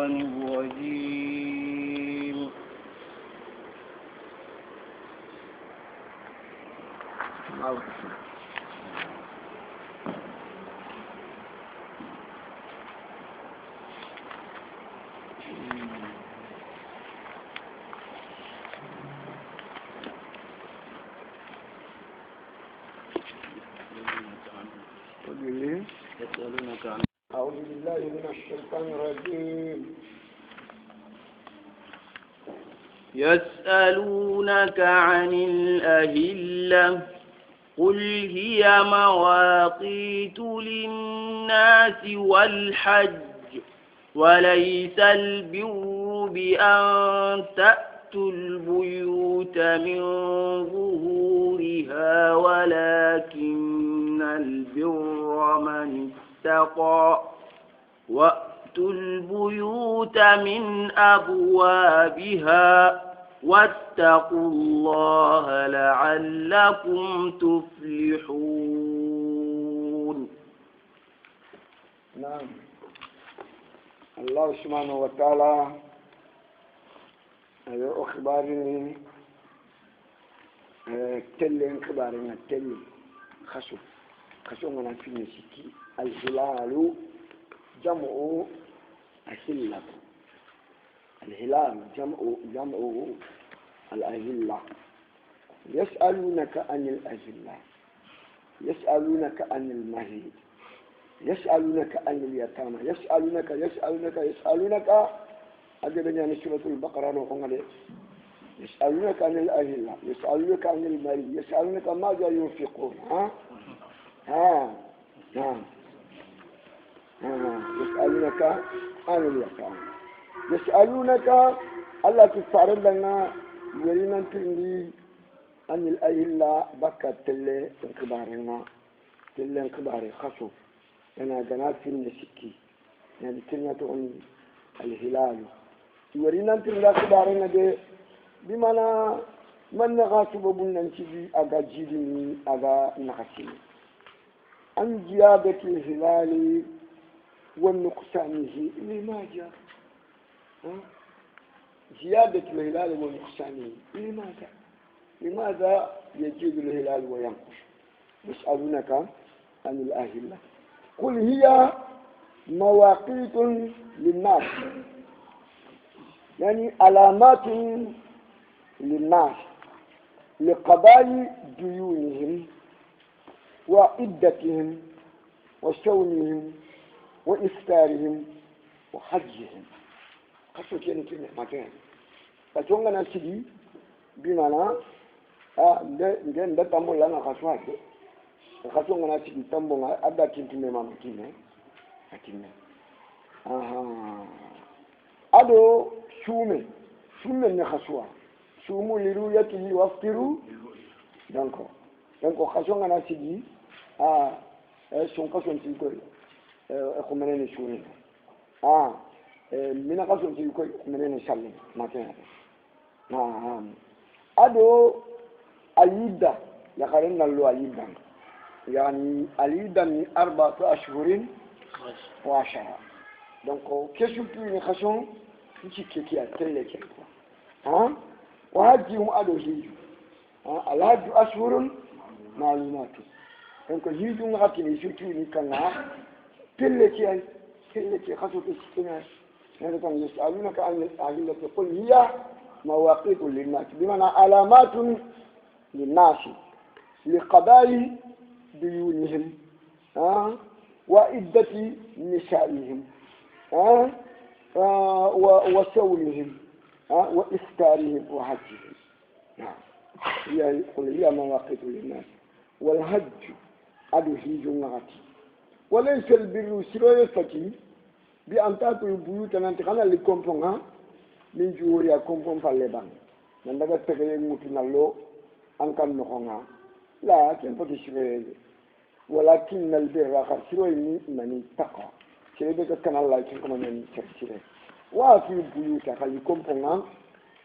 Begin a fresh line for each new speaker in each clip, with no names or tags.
الشيطان الرجيم يسألونك عن
أعوذ بالله من الشيطان الرجيم.
يسألونك عن الأهلة قل هي مواقيت للناس والحج وليس البر بأن تأتوا البيوت من ظهورها ولكن البر من اتقى وأتوا البيوت من أبوابها واتقوا الله لعلكم تفلحون.
نعم، الله سبحانه وتعالى أخبارني تلين خبارنا تلين خشو من في نسيتي الهلال جمع أهلة. الهلال جمع الأهلة. يسألونك عن الأهلة، يسألونك عن المهيد، يسألونك عن اليتامى، يسألونك أجبني عن سورة البقرة نقول يسألونك عن الأهلة، يسألونك عن المهيد، يسألونك ماذا ينفقون. نعم. يسألونك عن اليتامى، يسألونك الله تفعل لنا ولنا تندي عن الأهلة بكى تلي انكبارنا خشو أنا جنات في النسكي يعني كلمة عن الهلال ولنا تندي انكبارنا ده بمعنى من نغاسب بننتجي أجا جيدني أجا نغسيني عن زيادة الهلال والنقصانه لماذا؟ زيادة الهلال والنقصانه لماذا يزيد الهلال وينقص؟ يسألونك عن الأهلة قل هي مواقيت للناس يعني علامات للناس لقضاء ديونهم وعدتهم وصومهم وإفطارهم وحجهم. خاصة كأنه كلمة مكان فتونغنا سيدي بمعنى ده تامو لنا خاصة خاصة سيدي تامو أبدا كنتم ما مكينة أكينة أدو شومي نخسوا شومو لرؤيته وافطروا دانكو خاصة سيدي شونكا تيكوي أخمنين شورين من قصون تيكوي أخمنين شالين ما كان أدو أليدا يخلينا اللو أليدا يعني أليدا من 4 أشهر وعشرة donc كيشو تيني خشون نشي كيكي أتلك وهاجيهم أدو هيجو الهاج أشهر معلومات donc هيجو نغطي نشو تيني كنا تلك خشو تشكينا يعني يسألونك عن الأهلة قل هي مواقيت للناس بمعنى علامات للناس لقضاء ديونهم وعدة نسائهم وصومهم وإفطارهم وحجهم. قل هي مواقيت للناس والحج أدو هيج نغتي وليس البر سوى فتي بأن تأتوا البيوت ننتقلنا لكمفونها من جوريا كمفون فاللبان نندقى تغيير مكينا له أنكم نخونا لا كنفتي شوية ولكن البر خسروي من اتقى شريبك كان الله يكون من شريره وفي البيوت خليكم فونا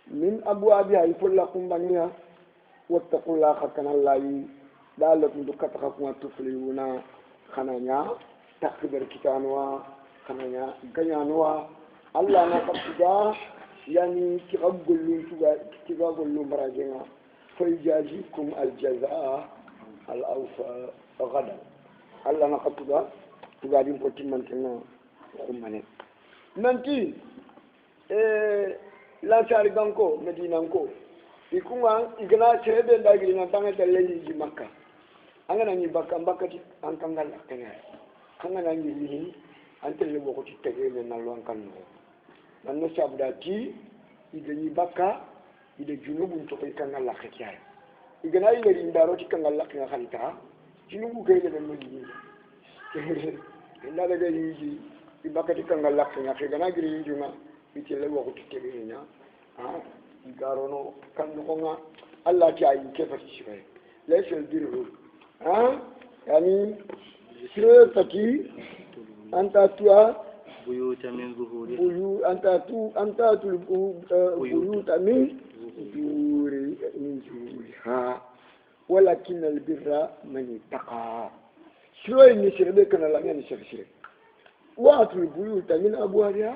من أبوابها يقول لكم بنيها واتقوا الله كان الله لعلكم تكتخفوا تفلحون خنانيا تكبر كتانوا خنانيا غنيانوا Allah na kapida yani kiga gollu marajena فيجازيكم الجزاء الأوفى غدا الله نقطع تقادم قتيم من تنا خمانه ننتي لا شاركانكو مدينانكو يكون إغنا شهد داغري نتاعنا تللي جمكة أنا نجي بكا أنكمل كنا أنا نجي أنت اللي بقول تتجه نالوان كانو ننسى بداتي إغني بكا ida junubu to kai kan Allah ka kiyaye igana yi gari indaro ti kan Allah ka khalita junubu kai da mudi illa daga yiji ibaka ti kan Allah ka kai gana giri yijuma ite lewo ko tike nya igaro no kan ko nga Allah ki ayi ke fa shi bai laysal birru yani sire taki anta tuwa
بيوت من ظهورها
أنت بيوت من ظهورها ولكن البر من اتقى شوي نشر بك أنا لم ينشر شيء وأتوا البيوت من أبوابها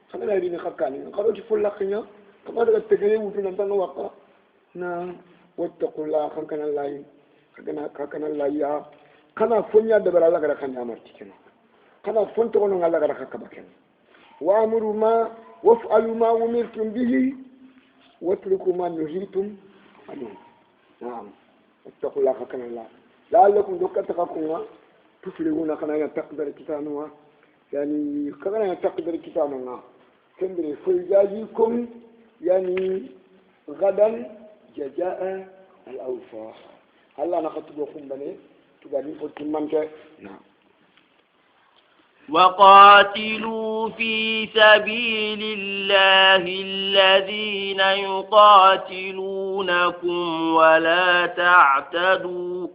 خلنا نرينا خكاني قالوا تفول لقيا كما تقول تجري وتنا تنا وقا نعم واتقوا الله خكنا الله خكنا الله يا كنا فنيا دبر الله كذا كنا أمرتكنا كنا فنتقولون الله كذا كبكنا وأمروا ما وافعلوا ما أمرتم به واتركوا ما نهيتم عنه نعم اتقوا الله خكنا الله لعلكم تتقون تفلحون كنا يتقدر كتابنا يعني كنا يتقدر كتابنا كمبري فيجازيكم يعني غدا جزاء الأوفى الله نخطبكم بني تقالين فتن منك نعم
وقاتلوا في سبيل الله الذين يقاتلونكم ولا تعتدوا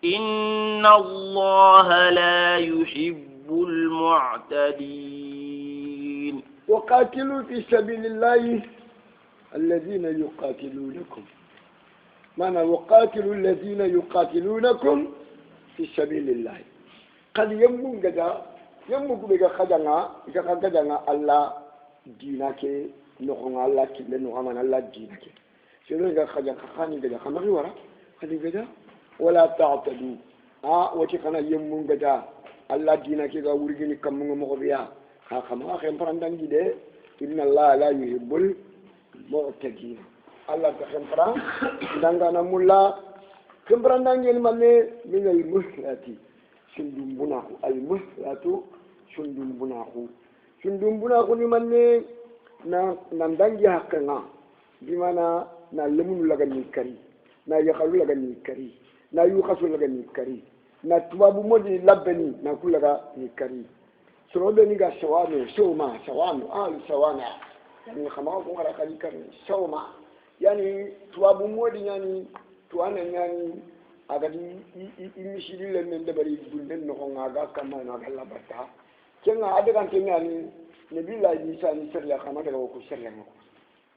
إن الله لا يحب المعتدين
وقاتلوا في سبيل الله الذين يقاتلونكم معنى وقاتلوا الذين يقاتلونكم في سبيل الله قد يمون جدا yammu ku bega khadanga ika khadanga Allah dinake no ko Allah kille no amana Allah dinake selo ga khadanga khani bega khamari wara khadi bega wala ta'tadu wati kana yammu gada Allah dinake ga wurgini kam mo biya ha khama khem parandangi de inna Allah la yuhibbul mu'tadin Allah ta khem paran dangana mulla khem parandangi malle min al muslati sundum bunahu al muslatu sundum bunahu ni manne na nandangi hakanga dimana na lemunu laga ni kari na yakhalu laga ni kari na yukhasu laga ni kari na tubabu modi labani na kulaga ni kari sorobe ni ga shawame shawma shawame shawana yani khama ko ngara kali kari shawma yani tubabu modi yani tuana yani agadi imishiri le men de bari bunden no ngaga kama na galla bata kenga adagan kenga ni nabi la isa ni sirla kama daga ko sirla ko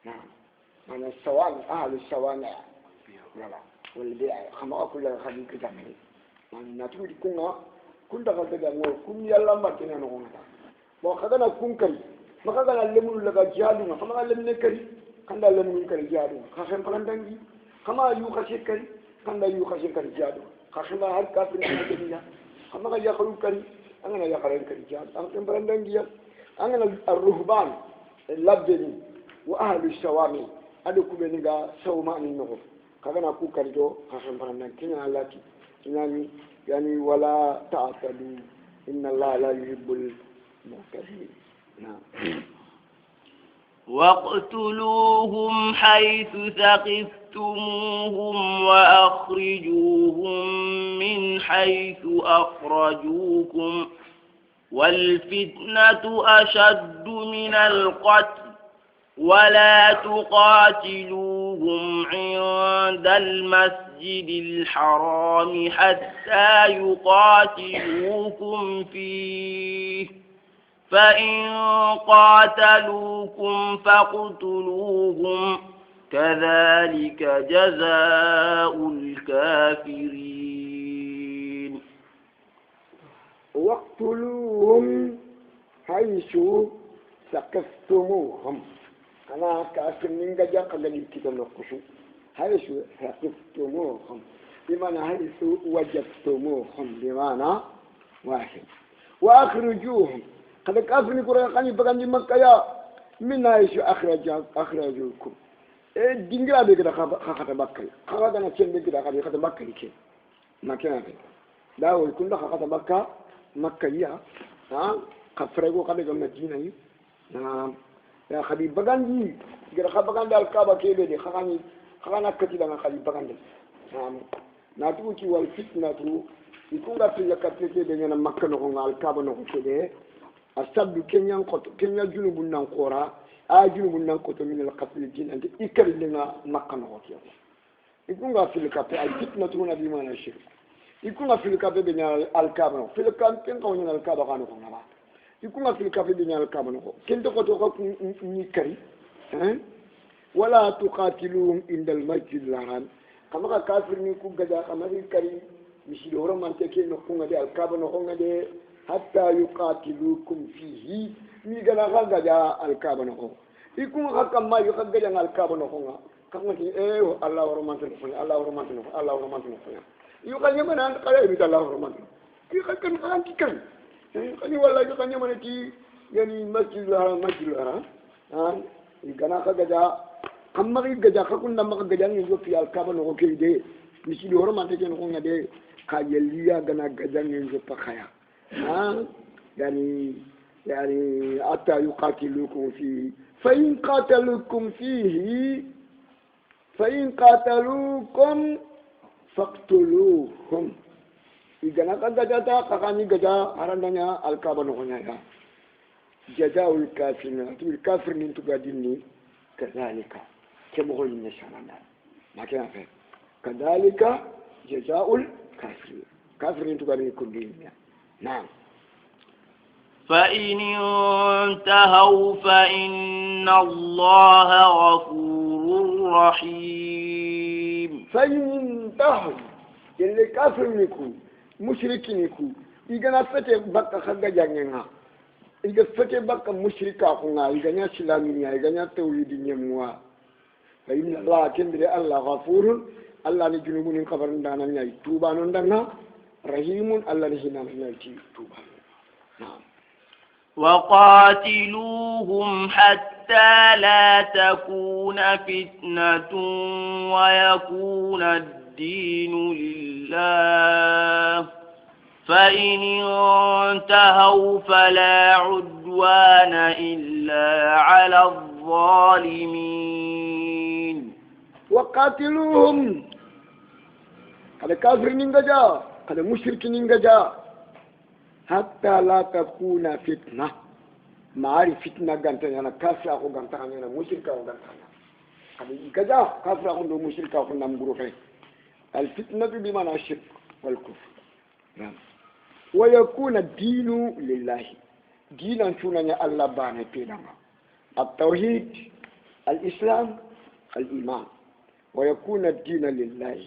na ana sawan ahlu sawana wala wal bi'a kama kullu khadi kitami man na tuudi kunga kun daga daga ngo kun yalla mbatina no ngata bo kaga na kun kari maka ga lemul laga jadu na kama lemne kari kanda lemul kari jadu ka xem palandangi kama yu khashe kari kanda yu khashin kan jado khashima har kafin na duniya amma ga yakhalu kan angana yakharan kan jado an kan barandangiya angana ar-ruhban labdani wa ahli shawami adu kubeni ga sawma ni no kaga na ku karjo khashin barandan kinya alati inani yani wala ta'tadu inna allaha la yuhibbul mu'tadin na
واقتلوهم حيث ثقفتموهم وأخرجوهم من حيث أخرجوكم والفتنة أشد من القتل ولا تقاتلوهم عند المسجد الحرام حتى يقاتلوكم فيه فإن قاتلوكم فاقتلوهم كذلك جزاء الكافرين
واقتلوهم حيث ثقفتموهم ثقفتموهم أنا كافر نينجا جاك غني كده نقصو هاي شو ثقفتموهم بمعنى حيث وجدتموهم بمعنى واحد وأخرجوهم قد كافر نقول قاني بغني مكة يا من هاي شو أخرجوكم الدنيا بكرة خاطر بكرة خاطر أنا كم بكرة خاطر بكرة كم ما كان هذا لا ويكون ده خاطر بكرة مكة يا كفرقوا قبل المدينة نعم يا خبيب بغني كده خبيب بغني الكعبة كيف دي خانا كتير أنا خبيب بغني نعم ناتوكي والفتنة يكون في الكتير بيننا مكة نقول الكعبة نقول كده أستبدو كنيا جنوب النقورة جنوب النقطة من القتل الجن أنت إكل لنا مكة نقول يكون في الكتير الفتنة هنا بما نشير يكون في الكعبة بين الكعبة في الكعبة كنا الكعبة كانوا كنا يكون في الكعبة بين الكعبة كنت قلت نكري ولا تقاتلوهم عند المسجد الحرام كما كافر نيكو غدا كما كري مش دورا من تكي نكون دي الكعبة نكون دي حتى يقاتلوكم فيه ميغنا غدا الكعبة نكون يكون كما يغدا الكعبة نكون كما الله ورحمته الله ورحمته الله ورحمته يقال يمن أن قال يبي الله ورحمته كي كان كان كني والله كان يمن كي يعني مسجد الحرام يغنا غدا كما غدا كنا ما غدا نيجو في الكعبة نكون كده مش دورا من تكي نكون دي كايليا غنا غدا نيجو بخيا يعني حتى يقاتلوكم فيه فإن قاتلوكم فاقتلوهم إذا نقد جدا كأني جدا هرندنا الكعبة نقولنا جزاء الكافر من تقدمني كذلك كم هو النشاننا ما كان فيه كذلك جزاء الكافر من تقدمني كلنا نعم
فإن انتهوا فإن الله غفور رحيم
فإن انتهوا اللي كافر نكو مشرك نكو إذا فتح بقى خجا جانينا إذا فتح بقى مشركا كنا إذا نيا سلامينيا إذا نيا توحيديا موا فإن الله كندر الله غفور الله نجنبون كبر دانا نيا توبا نندنا رحيم الله نجنا نيا توبا نعم
وقاتلوهم حتى لا تكون فتنة ويكون الدين لله فإن انتهوا فلا عدوان إلا على الظالمين
وقاتلوهم هذا كافر نينجا هذا مشرك نينجا حتى لا تكون فتنة ما عارف فتنة غانتا أنا كافر أكو غانتا أنا مشرك أكو غانتا هذا كذا كافر أكو مشرك أكو نمبروفين الفتنة بمعنى الشرك والكفر نعم ويكون الدين لله دينا شونا الله بانه بينما التوحيد الإسلام الإيمان ويكون الدين لله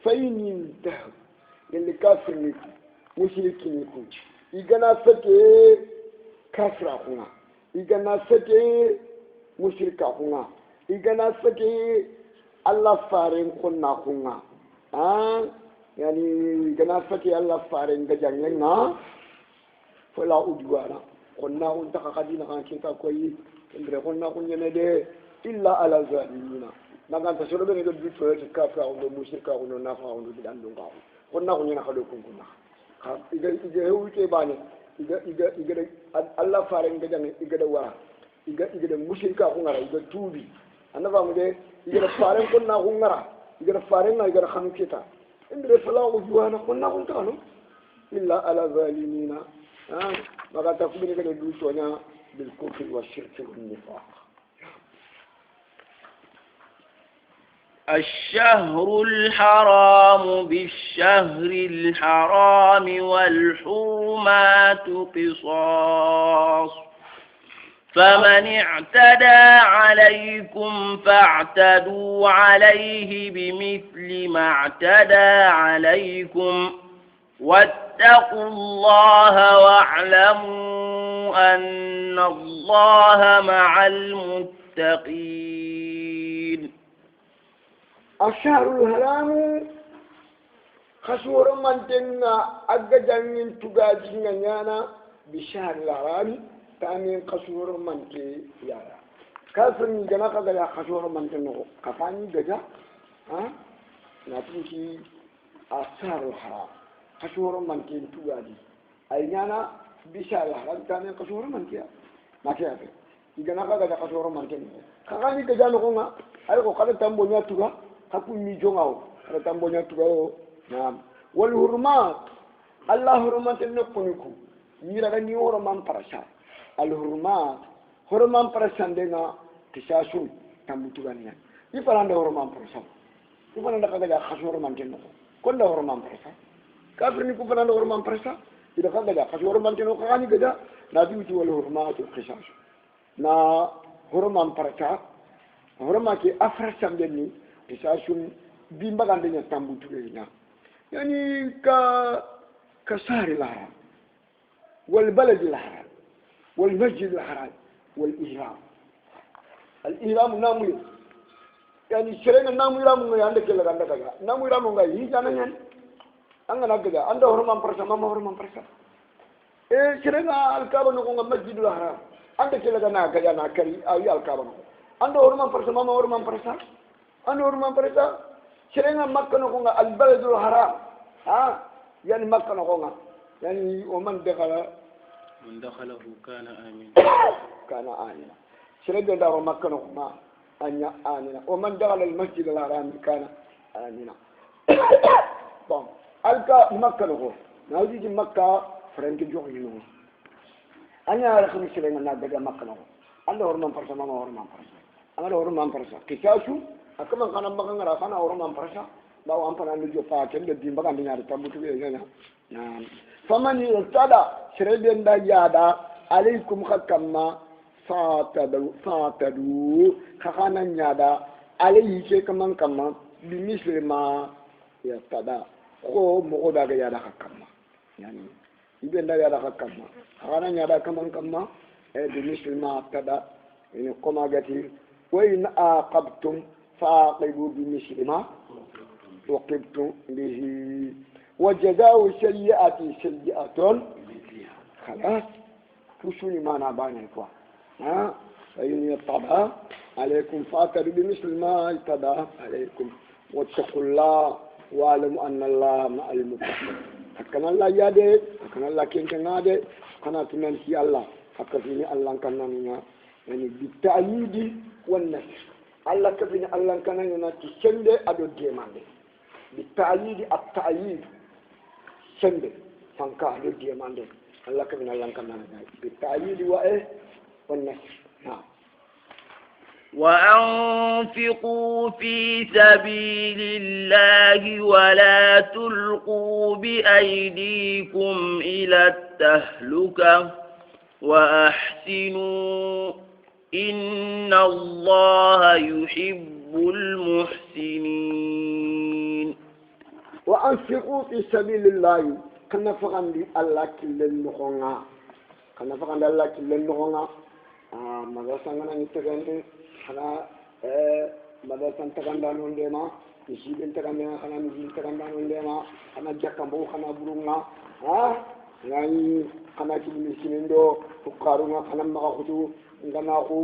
فإن انتهوا اللي كافر نكو مشرك نكو إذا فتى كافر أخونا إذا فتى مشرك أخونا إذا فتى الله فارن كنا أخونا يعني إذا فتى الله فارن كجانينا فلا أدوانا كنا أنت كقدينا كان كذا كوي كندر كنا كنا ده إلا على الظالمين نعم تشرب من البيت فهي كافر أو مشرك أو نافع أو بدان دونغاو كنا كنا خلوكم كنا إذا هو كيباني إذا الله فارن كجاني إذا ورا إذا مشرك أو نارا إذا توبي أنا فاهم ده إذا فارن كنا نارا إذا فارن إذا خانكتا إن فلا أدوانا كنا كنا إلا على الظالمين ماذا تقول لك الدوسونا بالكفر والشرك والنفاق
الشهر الحرام بالشهر الحرام والحرمات قصاص فمن اعتدى عليكم فاعتدوا عليه بمثل ما اعتدى عليكم واتقوا الله واعلموا أن الله مع المتقين.
الشهر الحرام خشور من تنا أجدن تجاجين يانا بشهر الحرام تامين خشور من تي يانا كافرني جنا كذا خشور من تنا كفاني جدا ناتوكي الشهر الحرام خشور من تي تجاجي أي يانا بشهر الحرام تامين خشور من تي ما كيف جنا كذا خشور من تنا كفاني جدا نقولنا أيقو كذا تامبونيا تجا كفو ميجوناو كذا تامبونيا تجاو نعم والهرمات الله هرمات نكونكو نيرغني هرمان برشا الهرمات هرمان برشا دينا تشاشون تامبوتوغانيا يفران هرمان برشا يفران كذا خشور هرمان كنو كل هرمان برشا كافر نيكو فران هرمان برشا إذا كذا خشور هرمان كنو كاني كذا ناديوتي والهرمات الخشاش نا هرمان برشا هرمان كي أفرشا ديني تشاشون بيمبغان دينا تامبوتوغانيا يعني كشهر الحرام والبلد الحرام والمسجد الحرام والإحرام الإحرام نامي يعني شرعنا نامي رام عندك كلا عندك كذا نامي رام عندك هي جانا يعني أنا كذا عنده هرمان برسا ما هرمان برسا شرعنا الكعبة نقول مسجد الحرام عندك كلا جانا كذا ناكري أي الكعبة عنده هرمان برسا ما هرمان برسا عنده هرمان برسا شرعنا مكة نقول البلد الحرام يعني مكة نقول يعني ومن دخله كان آمنا كان آمنا شرعنا دار مكة نقول أن آمنا ومن دخل المسجد الحرام كان آمنا بام ألقى مكة نقول ناوي مكة فرنك جوعي نقول أنا أرخم شرعنا نادى مكة نقول عنده هرمان برسا ما هرمان برسا أنا هرمان برسا كيساسو أكمل كان مكان رافنا هرمان برسا باو أمبنا نجوا فاكين بدين بقى عندنا رتابوتو بيجانا نعم فمن يرتدى شربين دا يادا عليكم خكما فاتدو خخانا يادا عليه شيء كمان كمان بمثل ما يرتدى خو مغدا يادا خكما يعني يبين دا يادا خكما خخانا يادا كمان كمان بمثل ما يرتدى يعني كما قتي وإن عاقبتم فعاقبوا بمثل ما وقبتم به وجزاء سيئة سيئة خلاص توشوني ما نبان الفوا فإن يطبع عليكم فاتروا بمثل ما يطبع عليكم واتقوا الله واعلموا أن الله مع المتقين حكنا الله يادي حكنا الله كنا يادي حكنا تنسي الله حكنا الله كنا يعني بالتأييد والنصر الله كفيني الله كنا ينتشند أدو ديماندي بالتأييد التأييد سند فانكا للديماندي الله كمن الله كمان بالتأييد وإيه والنصر نعم
وأنفقوا في سبيل الله ولا تلقوا بأيديكم إلى التهلكة وأحسنوا إن الله يحب المحسنين.
وأنفقوا في سبيل الله كنا فقط الله كل النخونا كنا فقط الله كل النخونا ماذا سانغنا نتكلم خنا ماذا سانتكلم عندنا نسيب نتكلم خنا نسيب نتكلم عندنا خنا جاكمبو خنا برونا يعني خنا كل مسكيندو فقارونا خنا مغاخدو نغناخو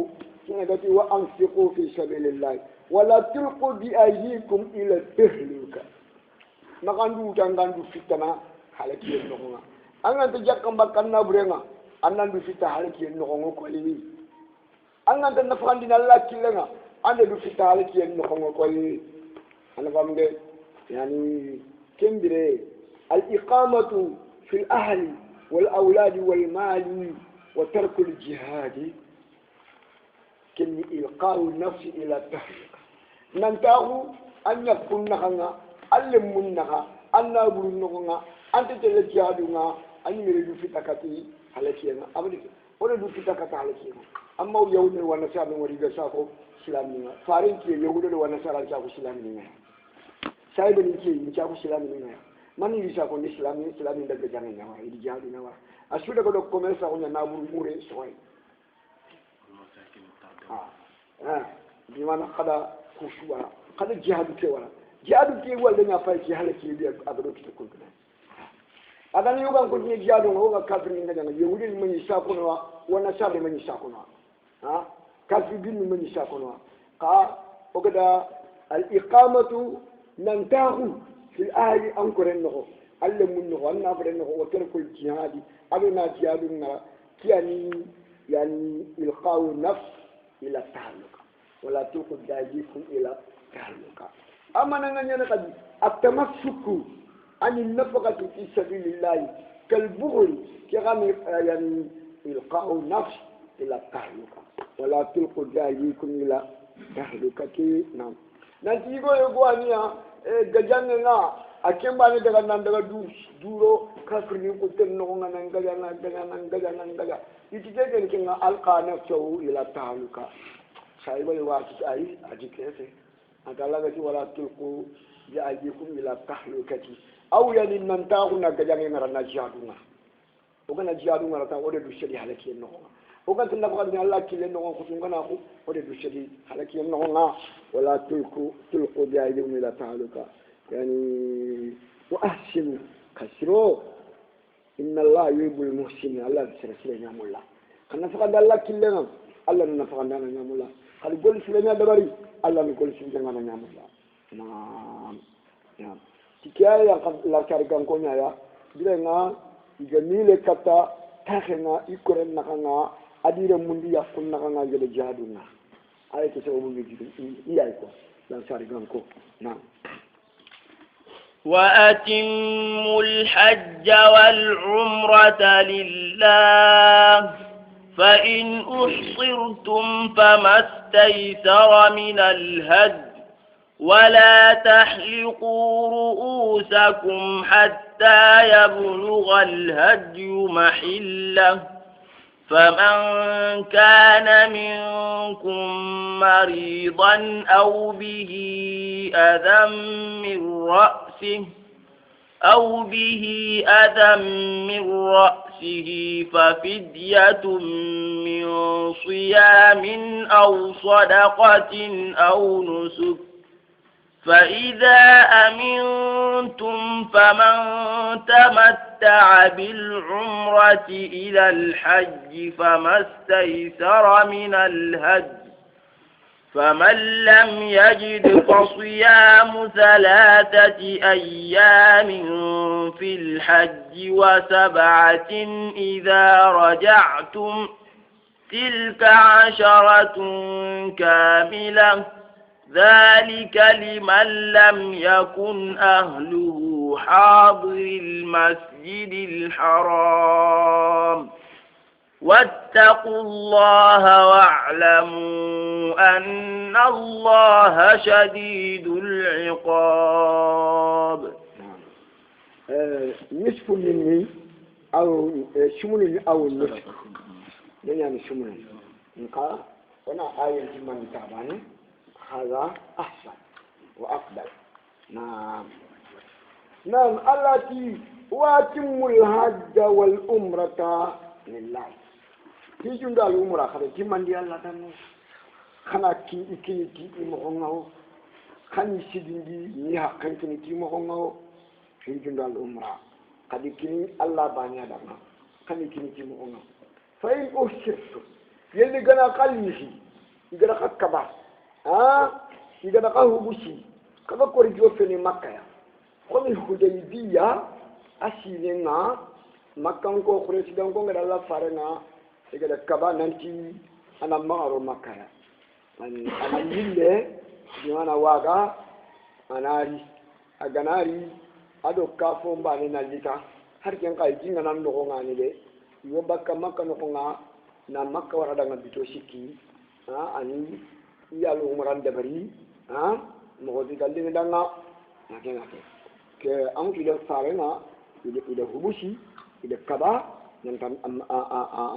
كنا وأنفقوا في سبيل الله ولا تلقوا بأيديكم إلى التهلكة nakandu jangandu fitana halaki en nonga anga to jakka bakkanna burenga annandu fita halaki en nonga ko liwi anga tan nafandi Allah kilenga ande du fita halaki en nonga ko liwi ana bamde yani kembire al iqamatu fi al ahli wal awlad wal mal wa tarku al jihad كني إلقاء النفس إلى التهلكة ننتهي أن يكون نحن ألمنا أن نبرنا أنت تلجأنا أن يريد في تكاتي على كينا أبدا ولا يريد في تكاتي على كينا أما يهود ونصارى وريد سافو سلامنا فارين كي يهود ونصارى سافو سلامنا سايبني كي يجافو سلامنا mani lisa ko islami daga jangan nyawa idi jadi nawa asuda ko do commerce ko na mure soy di mana kada kushwa kada jihadu ke wala nya fa ki halaki bi abado ki ko kana adan yugan ko ni jihadu ngo ga kafir ni ngana yewudi ni mani sa ko no wana sabe mani sa ko no kafir bin mani sa ko no ka o kada al iqamatu nantahu في الأهل أنكر النغو علم النغو أنا أفر النغو وترك الجهاد أبنا جهاد النغو يعني إلقاء النفس إلى التهلكة ولا تلقوا داجيكم إلى التهلكة أما نغني التمسك عن النفقة في سبيل الله كالبغل كغم يعني إلقاء النفس إلى التهلكة ولا تلقوا داجيكم إلى التهلكة نعم نتيجة يقوانيا gajanne nga akemba ne daga nan daga duro kafir ni ko ten no nga nan gaja iti tegen ke nga alqa nafsu ila tahaluka sai bai wa ci ai ajikese adala ga ci wala tulqu bi ajikum ila tahlukati aw yani nan ta kuna gajanne nga na jihaduna o kana jihaduna ta o de du shedi halaki no o kan tan ko ni Allah kile no ko tun kana ko o de du shedi halaki no nga ولا تلقوا بأيديكم إلى تعالوا يعني وأحسنوا كسروا إن الله يحب المحسنين الله بسرسل نعم الله كنا فقد الله كلنا الله نفقد لنا نعم الله قال يقول سلنا دبري الله نقول سلنا نعم الله نعم تكيا لا كاركان كونيا يا بلنا جميل كتا تخنا يكرن نكنا أدير مندي يكون نكنا جل جهادنا عليك سووا إياكم لا سارقانكم نعم
وأتموا الحج والعمرة لله فإن أحصرتم فما استيسر من الهدي ولا تحلقوا رؤوسكم حتى يبلغ الهدي محله فمن كان منكم مريضا أو به أذى من رأسه ففدية من صيام أو صدقة أو نسك فإذا أمنتم فمن تمتع بالعمرة إلى الحج فما استيسر من الهدي فمن لم يجد فصيام 3 أيام في الحج و7 إذا رجعتم تلك 10 كاملة ذلك لمن لم يكن أهله حاضر المسجد الحرام واتقوا الله واعلموا أن الله شديد العقاب.
نصف مني أو شمل أو النصف يعني شمل نقال وانا آية من تابعني هذا أحسن وأفضل. نعم التي واتم الحج والعمرة لله تيجون دال العمرة خلي كمان دي الله تانو خنا كي إكيتي إمهونغو خني سيدندي نيها كنتي تي إمهونغو تيجون دال العمرة خدي كني الله بانيا دما خني كني تي إمهونغو فإن أشرت يلي غنا قليشي يغنا كبا يغنا قهوبشي كبا كوريجو فني مكة خلي الحديبية أسيلنا makkan ko khuresi dan ko ngada la farena igada kaba nanti ana maro makaya ana yille diwana waga anari aganari ado kafo mbane na lita har ken kay jinga nan do ngani de yo bakka makka no nga na makka wara daga bito sikki ani yalu umran dabari mo ko digalle danga na ke an ki da farena ida hubushi إذا كذا ننتم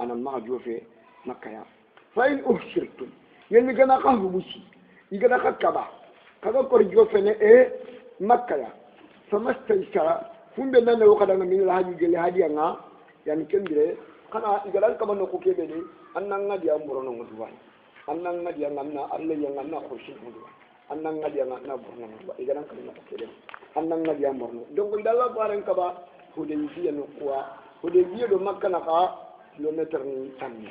أنا ما أجوفه مكة. فإن أحشرتم يلي كنا قهوة بوشي إذا كذا كذا كوري جوفنا مكة فما استيسر fumbe nan ne wakada min la haji gele hadi anga yani kembire kana igalan kama no ko kebe de annan ngadi am borono ngudu annan ngadi nganna Allah yang nganna khurshi ngudu annan ngadi nganna borono ngudu igalan kama ko kebe annan ngadi am borono donc dalla baren kaba hudaybiya no kwa hudaybiya do makka na ka kilometer ni tanni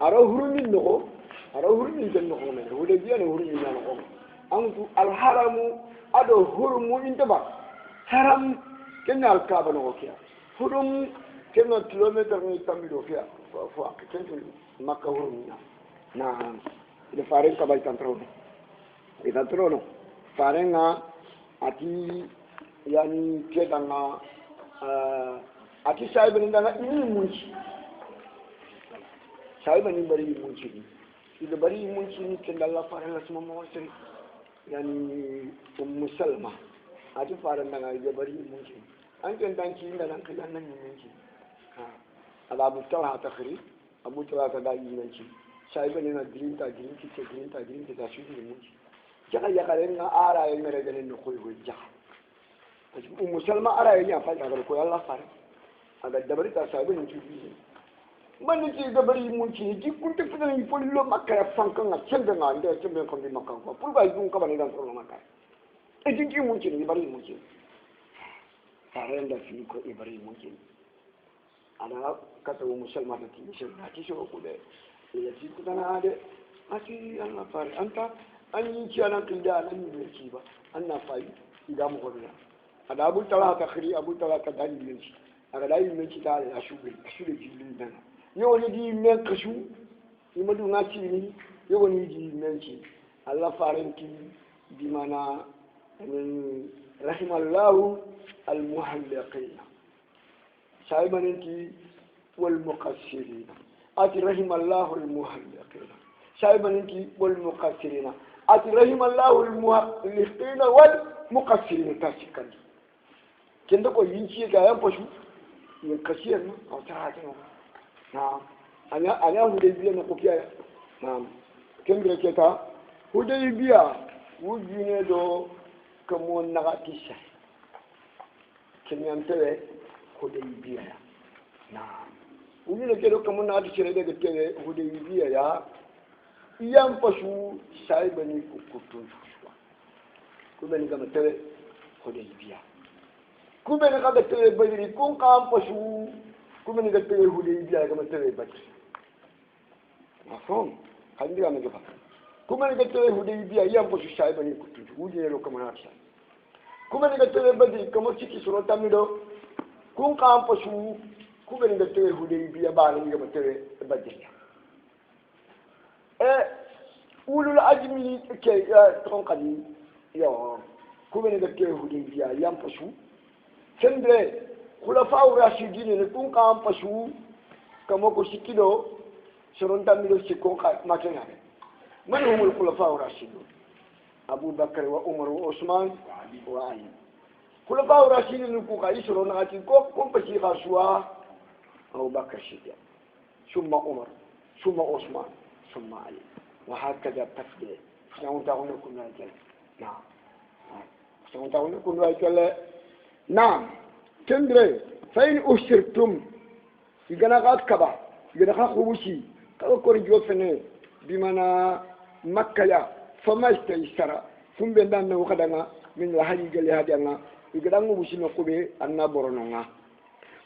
ara hurumin no ara hurumin tan no ko me hudaybiya no hurumin na ko antu al haramu ado hurumu intaba haram kenna al kaaba no ko hurum kenna kilometer ni tambi do fiya fo kenna makka hurum na ile faren ka bay tantrono ida trono farenga ati yani kedanga ati saybe ndanga ini munci saybe ni bari munci ida bari munci ni kenda la farenga suma mo seri yani musalma ati farenga ida bari munci an kan danki inda nan kan nan munci ala abu tawa ta khiri abu tawa ta da munci saybe ni na grinta ta shi munci jaka yakarenga ara ya mere ganen no koy ja musalma ara ya fa ga ko Allah fare aga dabari ta saybe ni tubi man ni ci dabari mun ci ji kun te fina ni follo makka fankan na cende nga nde cende ko bi makka ko pour ba dun ka bani dan ko makka e ji ki mun ci ni bari mun ci fare nda fi ko e bari mun ci ana ka to musalma ta ti shi na ci so ko de ya ci ku dana de asi Allah fare anta an yi ci anan kinda nan ne ci ba anna fayi ida mu gorna ada abu talata khiri abu talata dan yin ci aga dai men ci ta ya shubi jilin dan yo ni di men kashu ni madu ngati ni yo ni di men ci Allah faranti bi mana rahimallahu almuhalliqin shaybanti wal muqassirin ati rahimallahu almuhalliqin shaybanti wal muqassirin ati rahimallahu almuhalliqin wal muqassirin tasikan kenda ko yinci ga yan fashu yin kasiyar nan a wata hajjina na anya hudaybiya na kofiya na kembira ke ta hudaybiya wuji ne do kamo naga tisha kenyantere hudaybiya na wuji ne ke do kamo naga tisha daga tere hudaybiya ya iyan fashu sai bani kukutun shuwa kuma ni gama tere hudaybiya kuma ni kaga tere badiri kun kan fashu kuma ni ga tere hudaybiya ga tere badiri afon kan diga me gafa kuma ni ga tere hudaybiya yan fashu sai bani kutu wuje ne lokama na sa kuma ni ga tere badiri kamar ciki suro tamido kun kan fashu kuma ni ga tere hudaybiya ba ni ga tere badiri ulul ajmi ke ton kadi yo kuma ni ga tere hudaybiya yan fashu kende khulafa rashidin ne kun kan fashu kamo ko sikido soron tamilo sikon ka makena man humul khulafa rashidun abu bakr wa umar wa usman wa ali khulafa rashidin ku ka isoro na ati ko kon pashi khashwa abu bakr shidia thumma umar thumma usman thumma ali wa hakaza tafdil sawu ta'awuna kunna jal na sawu ta'awuna kunna jal نعم تندري فإن أشرتم يجنا قد كبا يجنا خبوشي كأكور جوفني بمنا مكة يا فما استيسر ثم بندنا وخدنا من الحج جل هذا يجنا خبوشي نقبل أن برنانا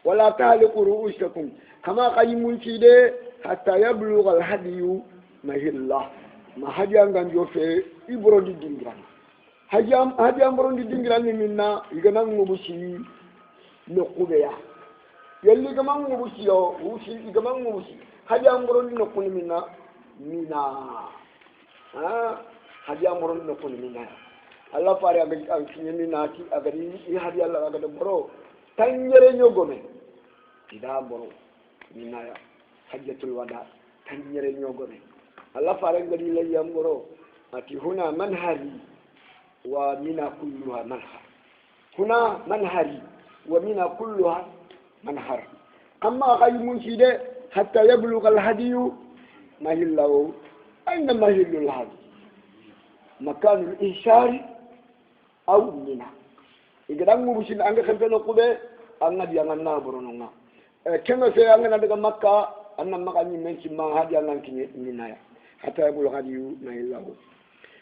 ولا تعلقوا رؤوسكم كما قيمون كده حتى يبلغ الهدي مهلا ما هدي عن جوفه يبرد الدنيا hadi amboron di dingiran ni minna igana ngubushi no kubeya yalli gama ngubushi yo ushi igama ngubushi hadi amboron di no kuni minna hadi amboron di no kuni minna Allah fare aga kinyemi nati agari i hadi Allah aga boro tanyere nyogome ida boro minna ya hajjatul wada tanyere nyogome Allah fare ngadi la yamboro ati huna manhari ومنا كلها منهر هنا منهري ومنا كلها منهر أما غير منشد حتى يبلغ الهدي مهله أين مهل الهدي مكان الإنشار أو منا igedang mubusin anga khempelo kube anga dia nganna borononga kenga fe anga daga makka anna maka ni men ci ma hadi anga kinye minaya hatta yabul hadiyu na illahu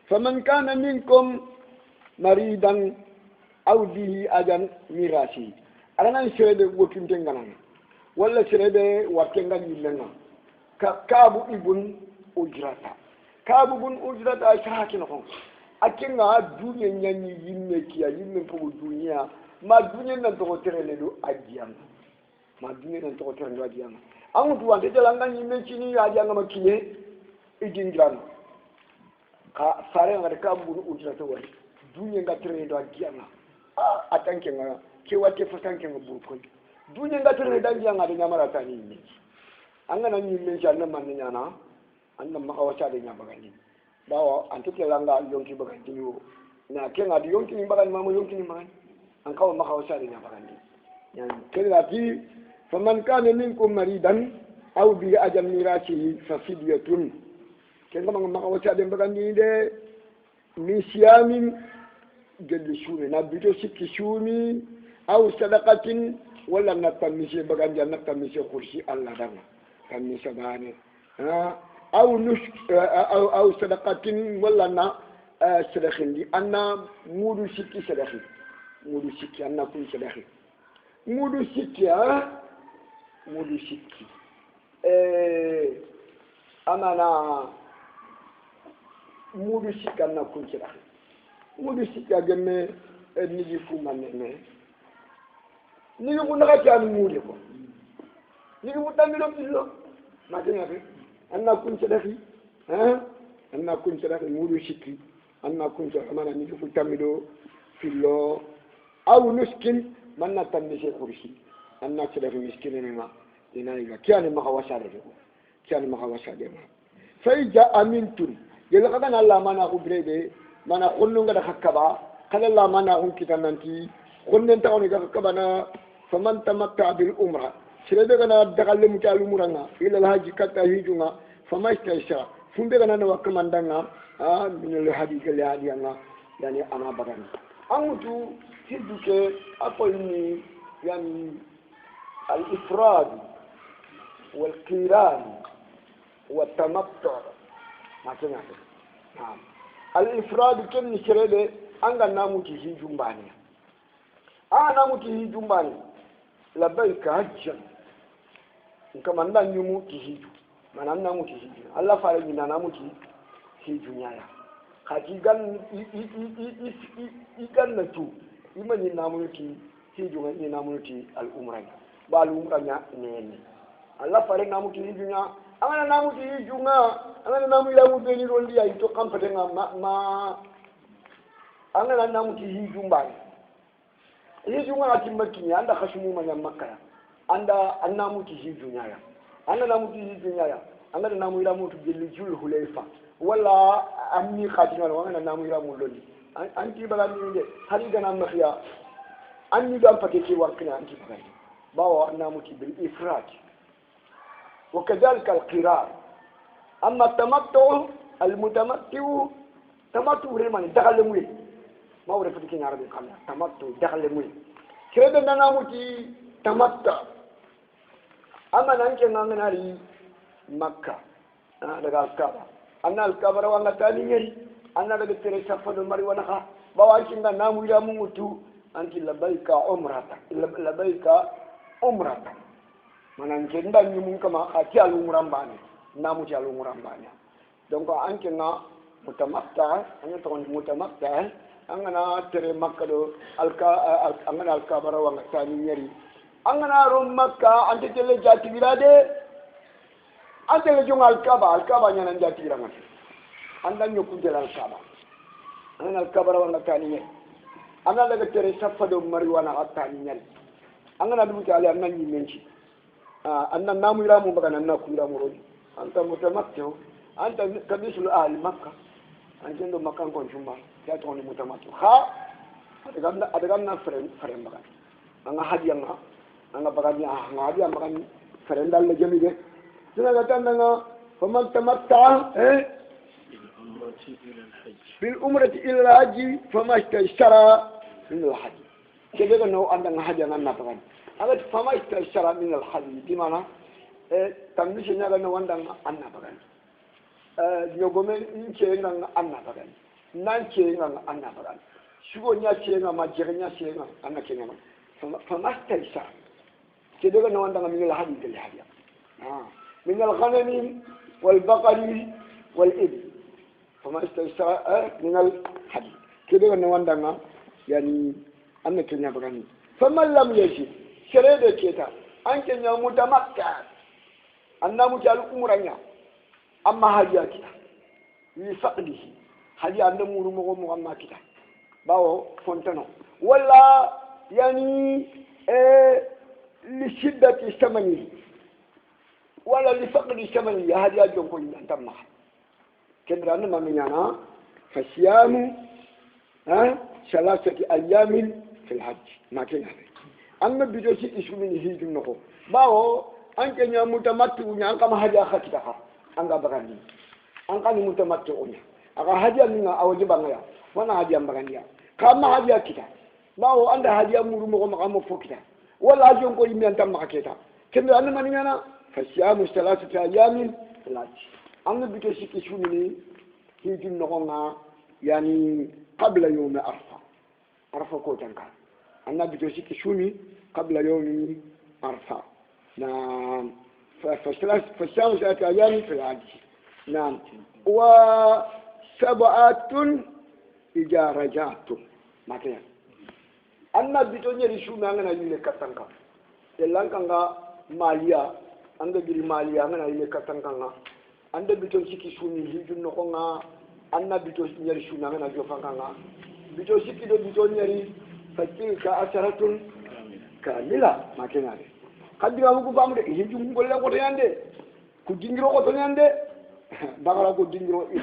faman kana minkum maridan aw bihi ajan mirasi alana sirebe wotunte ngana wala sirebe watenga nyinna kabu ibn ujrata kabu ibn ujrata shahaki no akinga dunya nyanyi yimme kiya yimme ko dunya ma dunya nan to terele do adiyam ma dunya nan to terele do adiyam amutu wante jalanga yimme chini adiyanga makiye idingirano ka sare ngare kabu ibn ujrata wari dunya nga terele do adiyam atanke nga ke wate fasanke nga burko dunya nga terele do adiyanga de nyamara tani yimme anga nan yimme janna man nyana anna maka wata de nyabagani bawo antuke langa yonki bagandi yo na kenga di yonki ni bagandi mama yonki ni man an kawo maka wasa de bagandi yan kenga ti faman kana minkum maridan aw bi ajam mirati fa fidyatun kenga maka wasa de bagandi de min siyamin gedi shumi na bito sikki shumi aw sadaqatin wala na tamisi bagandi na tamisi kursi Allah danga tamisi bane ha أو صدقة ولا نا صدقين دي أنا مودو سكي صدقين مودو سكي أنا كون صدقين مودو سكي مودو سكي أنا مودو سكي أنا كون صدقين مودو سكي أجمع نيجي فما نمى نيجي كنا كأني مودي كو نيجي متاملو كيلو ما تنيا أنا كنت لخي أنا كنت لخي مولو شكي أنا كنت أمانا نجف تامدو في الله أو نسكن من نتمشي خرشي أنا كنت مسكين ما لنايغا كياني مخواشا لكو كياني مخواشا لما فإذا أمنتم يلقى الله مانا خبريدي مانا خلنغا دخكبا قال الله مانا هم كتانانتي خلن تاوني دخكبانا فمن تمتع بالأمرة sirebe kana dagalle mutalu muranga ila alhaji kata hijunga famashtaisha fumbe kana na wakamandanga min alhaji kale hadiyanga yani ana bagani amutu hiduke apoyni yani al-ifrad wal-qiran wat-tamattu matanya al-ifrad ken sirebe anga namuti hijumbani namuti hijumbani labbaika hajjan kama nda nyumu kihiju mana nda mu kihiju Allah fara gina na mu kihiju nyaya hakigan ikan na tu imani na mu kihiju ngani na mu ki al-umra ba al-umra nya ne Allah fara na mu kihiju nya amana na mu kihiju nga amana na mu ya mu beni rondi ya ito kampate nga ma amana na mu kihiju mbani hiju nga atimakini anda khashumu manya makaya anda annamu hiju nyaya anda namu hiju nyaya anda namu ila mutu jil hulayfa wala amni khatina wala namu ila mu loli anti bagani nde hali gana makhya anni dam paketi warkina anti bagani bawo annamu bil ifrat وكذلك القرار اما التمتع المتمتع تمتع رمان دخل موي ما هو رفض كين عربي قال تمتع دخل موي كده ناموتي تمتع أما نانك نانغناري مكة daga alkaba anna alkaba wanga tani nyeri anna daga tere safado mari wanaka bawankinga namu ya mungutu anki labaika umrata mananke nda nyumun kama ati alumurambani namu ti alumurambani donc anke na mutamatta anya to mutamatta angana tere makka do angana alkaba wanga tani nyeri angana rom makka ante tele jati birade ante le jong alkaba nyana jati biranga anda nyoku del alkaba angana alkaba wanga tani nyeri angana daga tere safado mari wana tani nyeri angana dum ci ali anna nyi menci anna namu iramu baga nanna ku iramu rodi anta mutamattu anta kabisul ahli makkah anjendo makkan kon jumba ya to ni mutamattu ha adaga na frem baga anga hadiyanga anga baga ni anga hadiya baga frem dal le jemi de sina ga tandanga faman tamatta bil umrati ila al hajj fama ishtara min al hajj كده إنه عندنا حاجة عنا بقى أنا فما يستشعر من الحديث بمعنى تمشي نرى إنه عندنا بقى يومين نشينا عنا بقى نشينا عنا بقى شو نشينا ما جرنا نشينا عنا كنا فما يستشعر كده إنه عندنا من الحديث الحديث من الغنم والبقر والإبل فما يستشعر من الحديث كده إنه عندنا يعني أنا كنا بغني فمن لم يجد شريدة كيتا أنك متمكن أنه مجال أمرنا أما هديا كتا لفقده هديا أنه مرمو أما كتا باو فونتنو ولا يعني لشدة ثمنه ولا لفقد ثمنه هديا جنكو أنتم كدر أنما مننا فصيام 3 أيام في الحج ما كان هذا أما بيجوسي إسمين هيج النقو باو أنك يا متمتع أنك ما هدي أخذتها أنك بغني أنك متمتع أنك هدي منا أوجب أنك وانا هدي بغني كم هدي أكيد باو أنك هدي أمور مقام فوكتا ولا أجون كل من تام مكتا كم أنا من أنا فصيام 3 أيام في الحج أما بيجوسي إسمين هيج النقو يعني قبل يوم عرفة كوتنكا أنا بتوشيك شوني قبل يوم عرفة نعم فالشام 3 أيام في الحج نعم و7 إذا رجعتم ما كان أنا بتوني شوني أنا يلي كتنكا إلا كanga ماليا أنا بيري ماليا أنا يلي كتنكا أنا بتوشيك شوني هيجون نكونا أنا بتوشيك شوني أنا جوفانكا بتوشيك دو بتوني فتلك 10 كاملة ما كان هذا قد يقولوا كبامر يجون كل قطيان ده كدينجرو قطيان ده بعلا كدينجرو إيه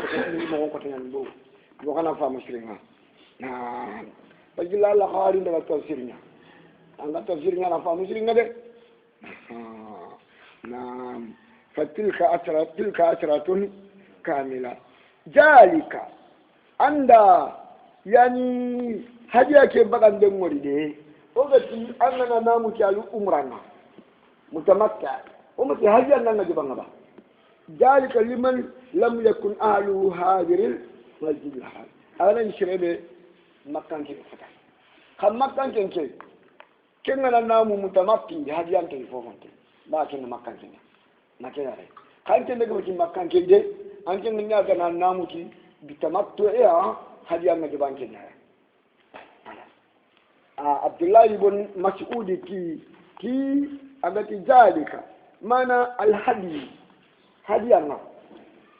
ما هو قطيان ده بوكنا فاهم سرنا نعم بجيل الله خارين ده تفسيرنا أنا تفسيرنا أنا فاهم سرنا ده نعم فتلك 10 كاملة ذلك عند يعني هذه كيف بعدين دموري وقتي أننا نامو كالو أمرنا متمتع ومتى هذه أننا جبنا ذلك لمن لم يكن أهله حاضر المسجد الحرام أنا نشرب مكان كيف فتح كم مكان كيف كنا نامو متمتع هذه أنت يفهمت لكن مكان كنا ما كنا عليه كان كنا نقول مكان كيف ده أنت من يا نامو كي بتمتع هذه أننا جبنا عبد الله بن مسعود كي أبتي ذلك معنى الهدي هدينا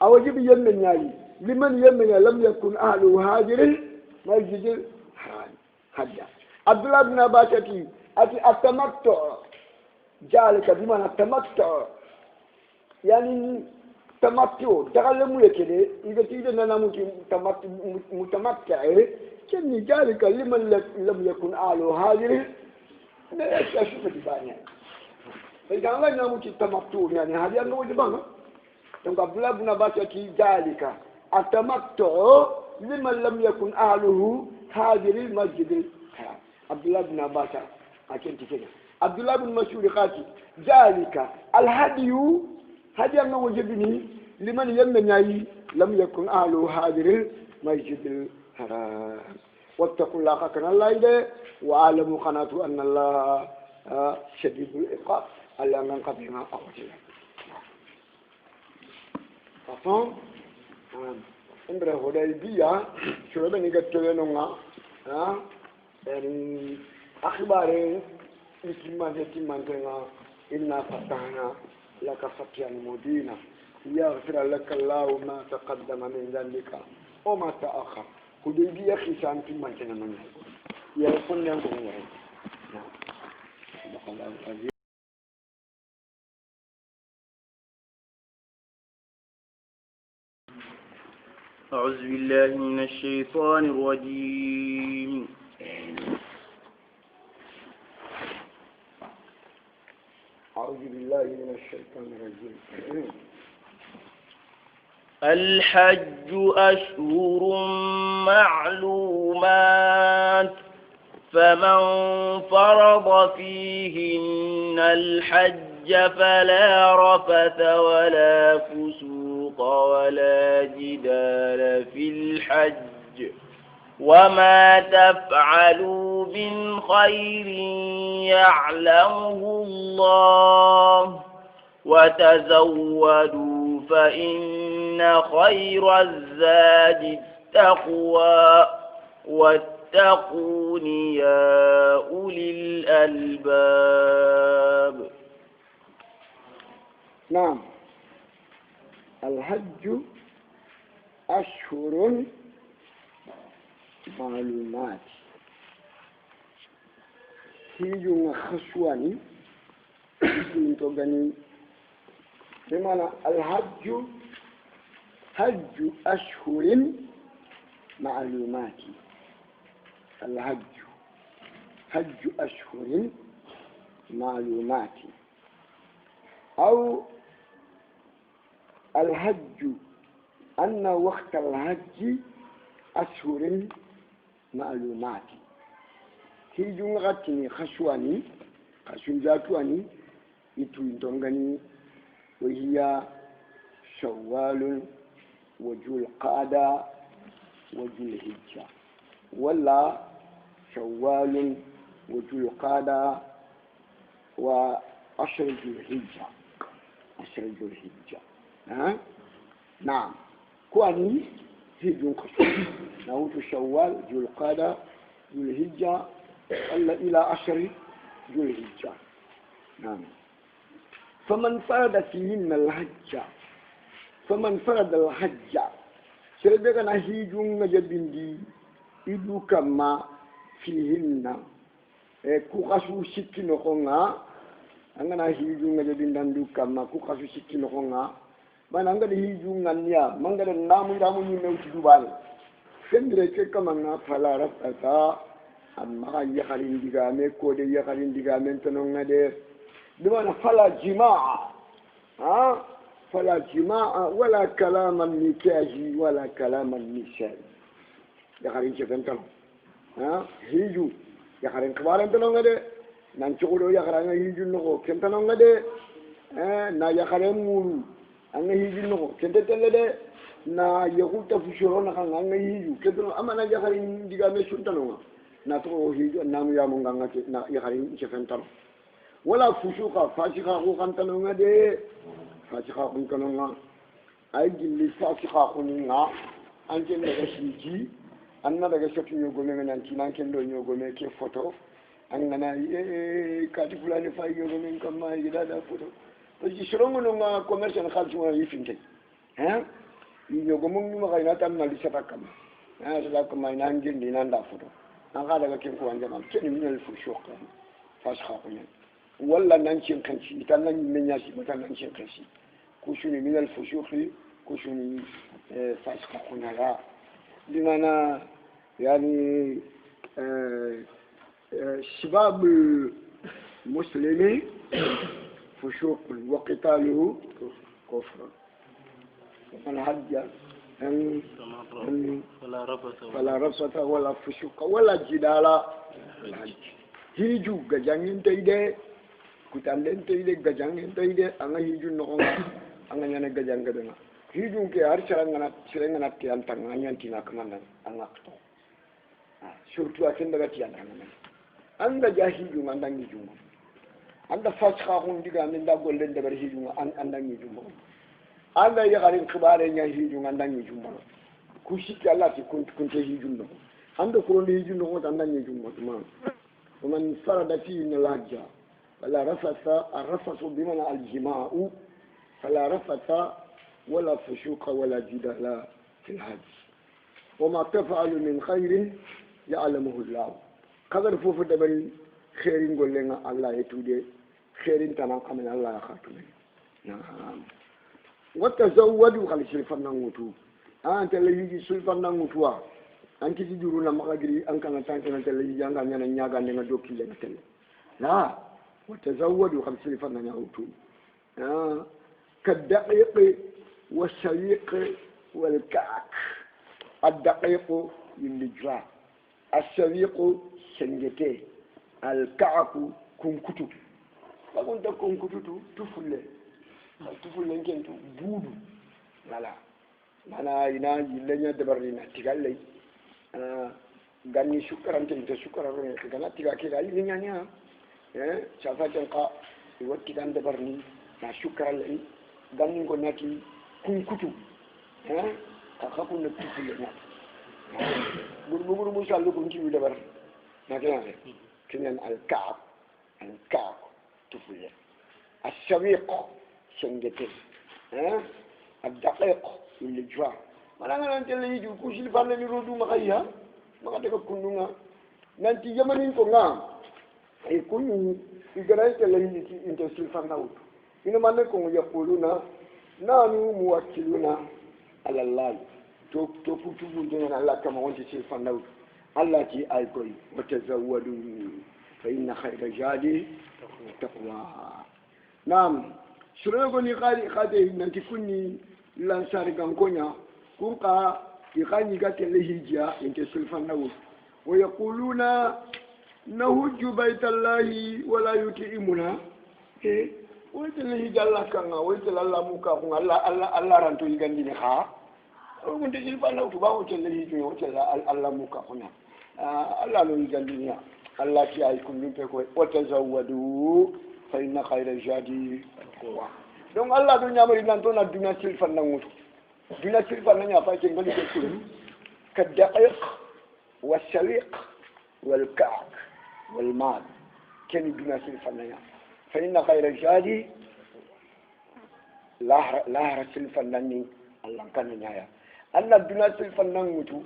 أوجب يمن ياي لمن يمن لم يكن أهله هاجر مسجد الحرام هدي عبد الله بن عباس أتي التمتع ذلك بمعنى التمتع يعني تمتع تكلموا كده إذا كده أنا متمتع كني ذلك لمن لم يكن أهله هاجر لا أشوف تباني فإذا الله نامو تمتع يعني هذه أنه وجبنا تقول عبد الله بن عباس ذلك التمتع لمن لم يكن أهله هاجر المسجد الحرام عبد الله بن عباس أكنت كده عبد الله بن مسعود قال ذلك الهدي هدي أنه وجبني لمن يمنعي لم يكن أهله هاجر المسجد الحرام واتقوا الله كنا الله إذا وعلموا قناته أن الله شديد العقاب ألا من قبلنا أخوتنا فصام إمبره هدايبية شو بني قتلنا يعني أخبار إسمان تنا إنا فتحنا لك فتحا مبينا يغفر لك الله ما تقدم من ذنبك وما تأخر هدايبية خسان تمان تنا من يكون ينقل
أعوذ بالله من الشيطان الرجيم
أعوذ بالله من الشيطان الرجيم
الحج أشهر معلومات فمن فرض فيهن الحج فلا رفث ولا فسوق ولا جدال في الحج وما تفعلوا من خير يعلمه الله وتزودوا فإن خير الزاد التقوى واتقون يا أولي الألباب.
نعم. الحج أشهر معلومات هيجو خشواني تغني بمعنى الحج حج أشهر معلومات. الحج حج أشهر معلومات أو الحج أن وقت الحج أشهر معلومات. هيجو غتني خشواني خشوجاتواني يتوينتونغاني وهي شوال وذو القعدة وذو الحجة ولا شوال وذو القعدة وعشر ذو الحجة عشر ذو الحجة. نعم كواني هيجو خشواني نعود شوال ذو القعدة ذو الحجة إلى عشر ذو الحجة. نعم. فمن فرض فيهن الحج فمن فرض الحج سيبقى هيجون جبندي إدو كما فيهن كوكاسو سكي نخونا أنا هيجون جبندان دو كما كوكاسو سكي نخونا ما نعند هيجون نيا مانغد نامو نيمو تدوبال فندرك كما فلا رفتا أما يخالين ديغامي كودي يخالين ديغامي تنونغ ده بمعنى فلا جماعة فلا جماعة ولا كلام النكاح ولا كلام النساء يخالين شفنتم هيجو يخالين كبارن تنونغ ده نانشورو يخالين هيجو نغو كنتنونغ ده نا يخالين مولو أنا هيجو نغو كنتتل ده نا يقول تفشرون خان أنا هيجو كنتنونغ أما نا يخالين ديغامي شنتنونغ ناتو هيجو نامو يامو غانغا نا يخالين شفنتم ولا فسوقا فاسقا قنتنونغا دي فاسقا قنتنونغا اي جلي فاسقا قنينغا انكن daga shiji anna daga shoki nyogome nganti nanken do nyogome ke photo angana kati fulani fa nyogome kama ida da photo to ji shirongo nga commercial khalsu wa yifinte nyogome mu ga ina tam na lisata kam sala kama ina ngindi nanda photo anga daga ken ko anjama ken minal fusuqa fasqa qunyan ولا نانشين كنشي كان نانشي ما كان نانشين كنشي كوشوني من الفسوق كوشوني فاسق كنا لنا يعني شباب المسلمين فسوق وقتاله كفر الحج فلا رفث ولا فسوق ولا جدال الحج هيجو جانين تيده kutanden teyde gajangen teyde anga hijun no anga nyane gajang gadanga hijun ke har charangana ke antanga nyantina kamanda anga to surtout aken daga ti antanga anga ja hijun andangi jumo anda fasxa hun diga min da gollen daga hijun andangi jumo anda ya garin khibare nya hijun andangi jumo kushiki Allah ti kunte hijun no anda kuronde hijun no andangi jumo man ومن فرض فيه الحج فلا رفث الرفث بمعنى الجماع فلا رفث ولا فسوق ولا جدال في الحج وما تفعل من خير يعلمه الله قدر فوف دبل خير نقول لنا الله يتودي خير تنام من الله يخاطبه نعم وتزودوا خلي سلفنا نغوتو أنت اللي يجي سلفنا نغوتوا أنت تجرون لما أجري أنك نتانك نتلي جانا نيانا نيانا نيانا دوكي لنتلي لا وتزودوا خلي سلفنا نغوتو كالدقيق والسويق والكعك الدقيق للجراء السويق sengete alka'ku kunkutu bagunta kunkutu tufulle kentu buudu wala mana ina yillenya dabarina tigalle ganni sukarante te sukara ro ke gana tiga ke ga yinya nya chafa janqa iwatti kan dabarni na sukaralle ganni ko nati kunkutu ka khakun na tufulle na gurbu musallu kun ci dabar na كنن الكعب تفلي السويق سنجتين الدقيق اللي جوا ما أنا أنت اللي يجوا كوش اللي فانا يردو مغيها ما قد كنونا نانتي يمنين كونا يكون يقرأت اللي يجي أنت سلفنا وط إنما نكون يقولون نحن موكلون على الله توفو جنا الله كما وانت سلفنا وط الله تي أيقول وتزودوا فإن خير الزاد التقوى نعم سرقني قادي نانتي كوني لانسار كونيا كونكا يقاني قاتل الهجة انت سلفنا وط ويقولون نهج بيت الله ولا يطعمنا ويت الهجة الله كان ويت الله موكا الله رانتو يغانديني خا وانت سلفنا وط باو تلهجة ويت الله موكا هنا الله لو يغانديني الله كي أيكم نبيكوا وتزودوا فإن خير الزاد التقوى donc Allah do nyamari nan to na duna silfan nan mutu duna silfan nan ya fa ke ngali ko كالدقيق والسويق والكعك والمال كان دون سلفنا فإن خير الزاد لا سلفنا الله كان نيايا أن دون سلفنا موتو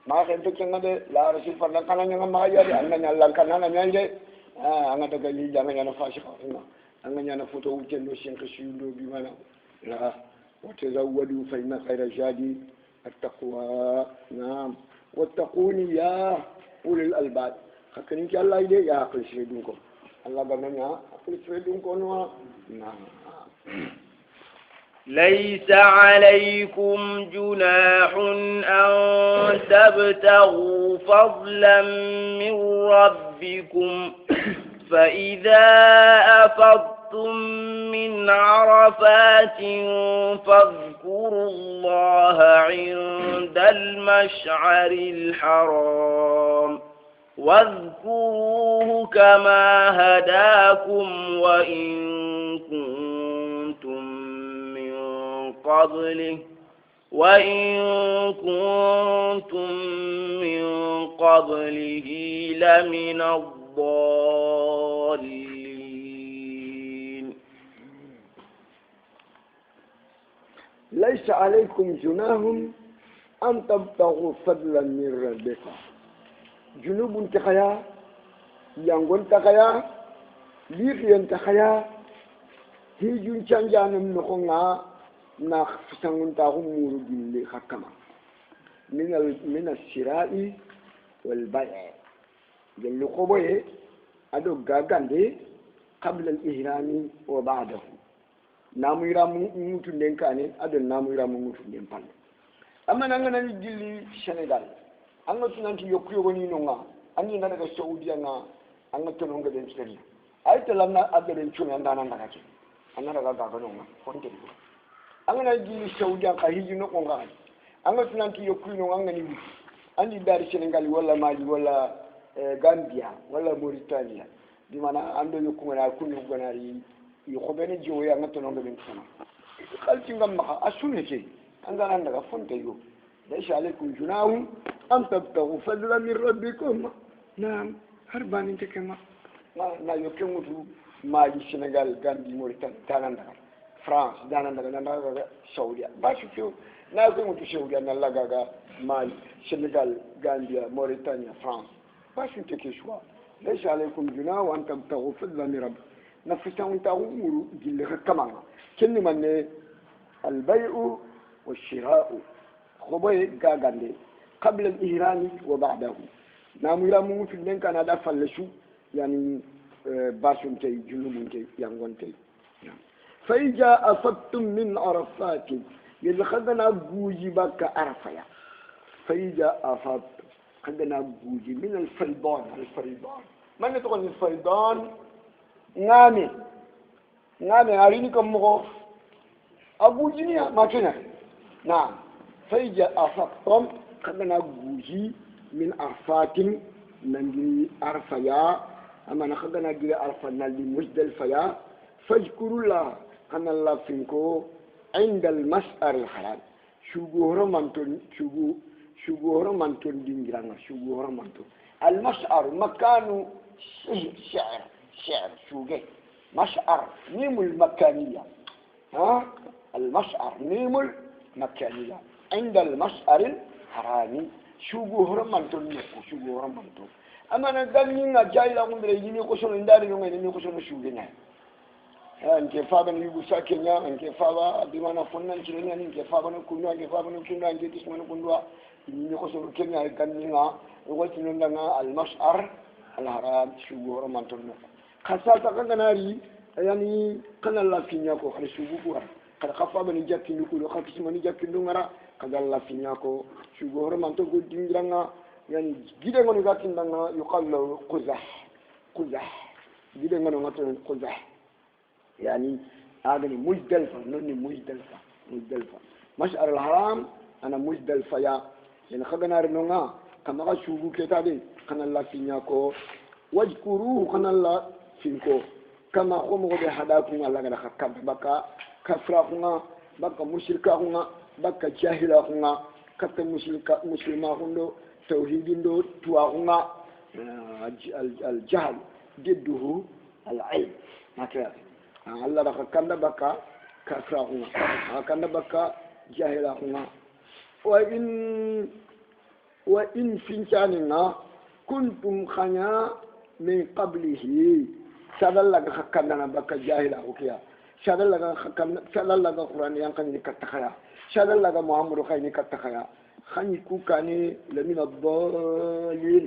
ما كنت كنده لا سلفنا كان نيا ما يا أن الله كان نيايا أنا تقولي جامعنا نفاشق أنا نفوتو وجنو شنكشيلو بمانا لا وتزودوا فإن خير الزاد التقوى نعم واتقوني يا أولي الألباب خكني كي الله يدي يا أقل شريدونكم الله بمنا أقل شريدونكم نعم
ليس عليكم جناح أن تبتغوا فضلا من ربكم فإذا أفضتم من عرفات فاذكروا الله عند المشعر الحرام واذكروه كما هداكم وإن كنتم من قبله لمن الضالين
ليس عليكم جناح أن تبتغوا فضلا من ربكم جنوب تخيا يانغون تخيا ليفين تخيا هيجون تشانجان نخونا ناخ فسانغون تاغو مورو بيلي حكما من الشراء والبيع جلو خوبوي ادو غاغاندي قبل الإحرام وبعده نامو يرامو موتو دنكاني ادو نامو يرامو موتو دنبال اما نانغنا جيلي سنغال anga tunanti yokku woni nonga anni na daga saudi nga anga tononga den tsani ay talamna adden chuna ndana ndaka ci anga daga ga nonga fonte ko anga na ji saudi ka hiji no ko ngai anga tunanti yokku no anga ni andi dari senegal wala mali wala gambia wala mauritania di mana ando yokku na kunu gonari yi ko bene jiwo ya anga tononga den tsana kalti ngam ma asune ke anga nan daga fonte yo ليس عليكم جناح أن تبتغوا فضلا من ربكم نعم هربان انت كما ما يكمل ما السنغال غاندي موريتانيا تانا فرانس دانا دانا سعودية باشو فيو نازم تسعودية نلا غاغا مال السنغال غانديا موريتانيا فرانس باشو تكشوا ليس عليكم جناح أن تبتغوا فضلا من ربكم نفسهم تاغمروا جل كمان كن من البيع والشراء خوبي غاغاندي قبل الإحرام وبعده ناميرا مو في لين كان هذا فلشو يعني باشونتي جنوبونتي يانغونتي فإذا أفضتم من عرفات يدخلنا بوجبك عرفيا فإذا أفضت خدنا بوجي من الفيضان من يتقن الفيضان نامي أريني كم مغو أبوجي ما كنا نعم فإذا أفقتم خدنا بوجي من أرفات نجري أرفيا أما نخدنا جري أرفنا لمزدلفيا فاذكروا الله أن الله فينكو عند المسأل الحرام شغور مانتون دينجرانا شغور مانتون المشعر مكان شعر شوغي مشعر ميم المكانية المشعر ميم المكانية عند المشعر الحرامي شغور مانتون شغور مانتون أما ندمنا جايلا مندري يني كوشون نداري يوم يني كوشون شوغينا anke faba ni busa kenya anke faba dimana fonnan chireni anke faba no kunwa anke faba no kunwa anke tismano kunwa ni ko so kenya ganninga wati no ndanga al mash'ar al haram shugo manton khasata kanganari yani kana la finya ko khali shugo ko kada khafaba ni jakki ni ko khafisma ni jakki ndungara kada la finya ko shugo manton ko dingiranga yani gide ngoni gatindanga yuqallu quzah gide ngoni ngaton quzah يعني هذا مزدلفة نوني مزدلفة مشعر الحرام أنا مزدلفة يعني خدنا رنونا كما شوفوا كتابي خنا الله فينياكو واذكروه خنا الله فينكو كما خمغوا بهداكم الله غدا خكب بكا كفراكم بكا مشركاكم بكا جاهلاكم كتا مسلماكم توحيدين دو تواكم الجهل ضده العلم هكذا الله رخ كندا بكا كفراهما كندا بكا جاهلاهما وإن فينشاننا كنتم خنا من قبله شادل لك كندا بكا جاهلا وكيا شادل لك قرآن ينقل كتخيا شادل لك محمد خيني كتخيا خني كوكاني لمن الضالين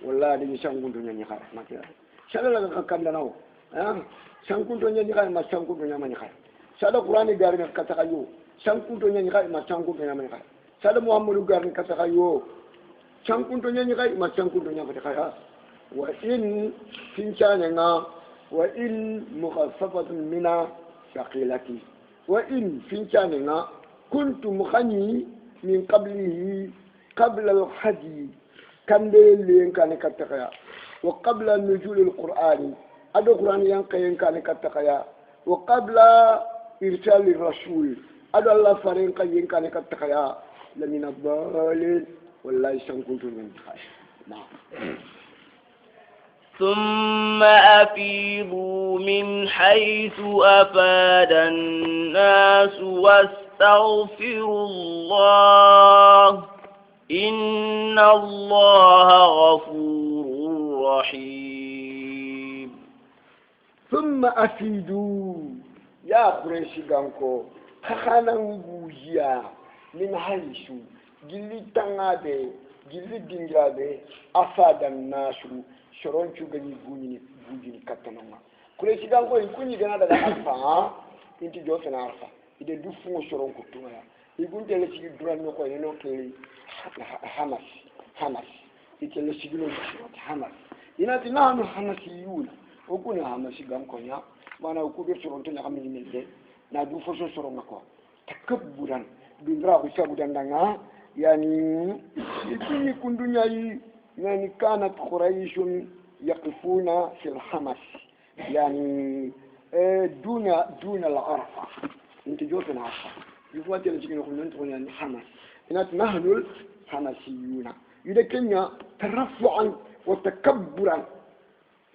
والله دي شانغون دنيا نخار ما كيا شادل لك كندا نو sankunto nyani kay ma sankunto nyamani kay sada qur'ani garni katakayo sankunto nyani kay ma sankunto nyamani kay sada muhammadu garni katakayo sankunto nyani kay ma sankunto nyamani kay wa in finchane nga wa in mukhaffafatun mina shaqilati wa in finchane nga kuntum khani min qablihi qabla al-hadi kande len kan katakaya wa qabla nuzul al-qur'ani هذا القرآن ينقين كان كتقيا وقبل إرسال الرسول هذا الله فرين كان كان كتقيا لمن الضالين والله يسنكون من خير نعم
ثم أفيضوا من حيث أفاد الناس واستغفروا الله إن الله غفور رحيم
ثم أفيدوا يا قريش غانكو خخانا بوجيا من حيث جلي تنغابي جلي دينغابي أفاد الناس شرون شوغني بوجيني كتنوما قريش غانكو يكوني غانا دا عرفا انتي جوتنا عرفا إذا دوفو شرون كتوما يقول تلي سيجي دران نوكو ينو كلي حماس يتلي سيجي نوكو حماس يناتي نحن حماسيون okuna hamasi gam konya mana ukube soronto nya kamini melde na du foso soronga ko takabburan bindra ko sabudan danga yani ikini kundunya yi yani kanat quraishun yaqifuna fil hamas yani دون العرفة انت جوت العرفة يفوت اللي تجينا كلنا نقول يعني حماس هناك نحن الحماسيون إذا كنا ترفعا وتكبرا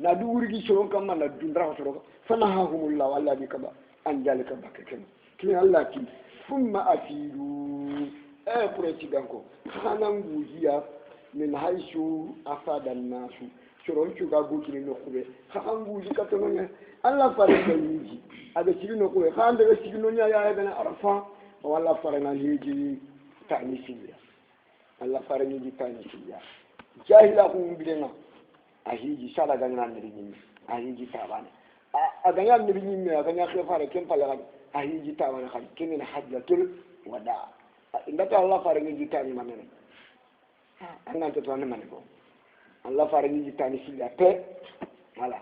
ندوري شلون كمان ندندرا شلون فنهاهم الله والله بكبا عن ذلك بكتم كنا الله كي ثم أفيدوا قريتي بانكو خنانغوزيا من حيث أفاد الناس شلون شو قابو كني نخبه خنانغوزي كتمنا الله فارق يجي هذا شيء نقوله خان ده شيء نونيا يا ابن عرفة والله فارق يجي تعنيسية الله فارق يجي تعنيسية جاهلهم بدنا أهيجي سالا غنى نبيني أهيجي تابان أغنى نبيني أغنى خفارة كم فلان أهيجي تابان خد كم من حجة الوداع إن ده الله فارق يجي تاني مننا annan to ne maniko Allah fara ni tani silla te wala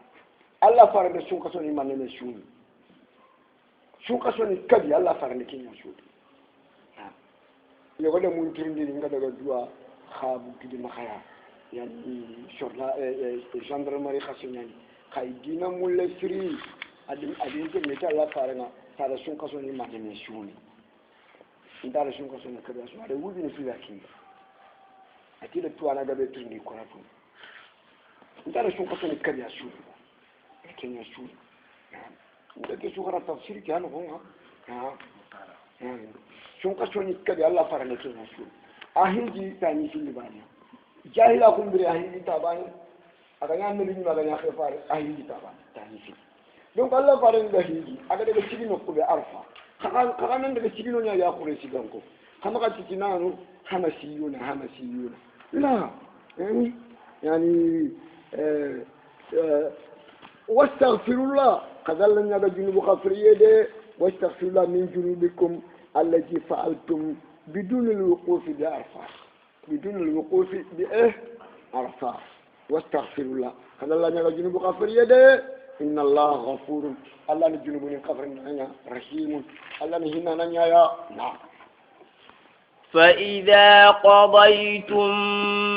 Allah fara be sun kaso ni manene shuni sun kaso ni kadi Allah fara ni kinya shuni yo gode mun tirindi ni ngada ga duwa khabu kidi makaya yani shorla gendarmerie khasiyani kay dina mulle siri adin ke meta Allah fara na fara sun kaso ni manene shuni ndara sun kaso ni kada so ada wubi ni sila kinga ati da tuwa na gabe turni kuratu ndara sun kaso ni kada su kenya su da ke su gara tafsir ki hanu gonga sun kaso ni kada Allah fara ne kenya su ahiji tani shi libani jahila kun bire ahiji tabani aga nya meli ni maga nya khafar ahiji tabani tani shi donc Allah fara ni ahiji aga daga cikin ko be arfa kanan daga cikin nya ya kure shi ganko kama ka cikin nanu hamasiyuna لا يعني واستغفر الله قد لن يبقى جنوب غفرية ده واستغفر الله من جنوبكم التي فعلتم بدون الوقوف بعرفات بدون الوقوف بعرفات واستغفر الله قد لن يبقى جنوب غفرية ده إن الله غفور الله نجنوب غفر رحيم الله نهينا يا نعم
فإذا قضيتم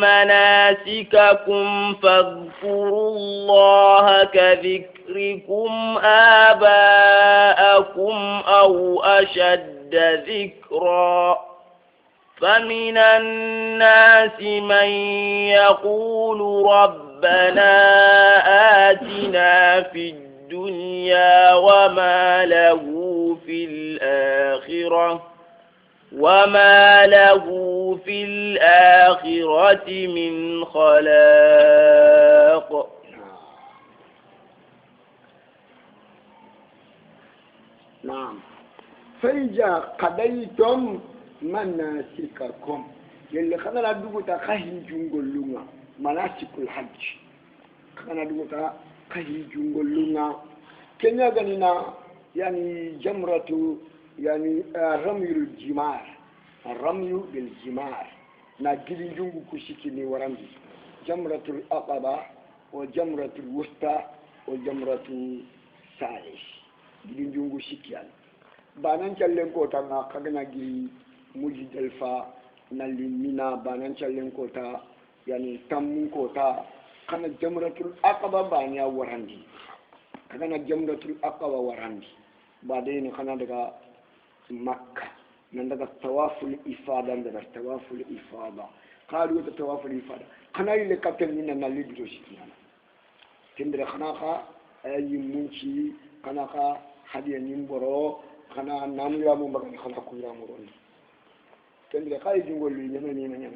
مناسككم فاذكروا الله كذكركم آباءكم أو أشد ذكرا فمن الناس من يقول ربنا آتنا في الدنيا وما له في الآخرة من خلاق.
نعم. فإذا قضيتم مناسككم يلي خلنا ندوق تخهي جنقلنا مناسك الحج خلنا ندوق تخهي جنقلنا كنا قلنا يعني جمرة يعني رمي بالجمار نجري جنب كشكني ورمي جمرة العقبة وجمرة الوسطى وجمرة الثالث جري جنب شكيان بانان چلن كوتا نا كغنا جري مجدلفا نالمينا بانان چلن كوتا يعني تامن كوتا كان جمرة العقبة بانيا ورندي كان جمرة العقبة ورندي بعدين كان دغا مكة نندق الطواف الإفادة نندق الطواف الإفادة قالوا الطواف الإفادة خنا اللي كتل منا نالي بجوشتنا تندر خناقا أي منشي خناقا حديا نمبرو خنا نامو يا مبغي خنا كويا مرون تندر خاي جنقول لي يمني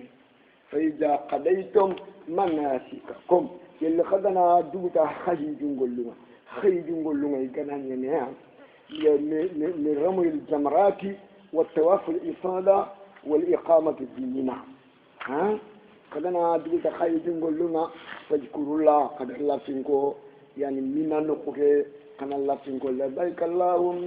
فإذا قضيتم مناسككم يلي خدنا دوتا خاي جنقول لنا يكنا ينها من رمي الجمرات والطواف الإفادة والإقامة الدينية ها كذا دوتا خاي جنقول لنا فاذكروا الله قد الله فينكو يعني منا نقول كان الله فينكو لبيك اللهم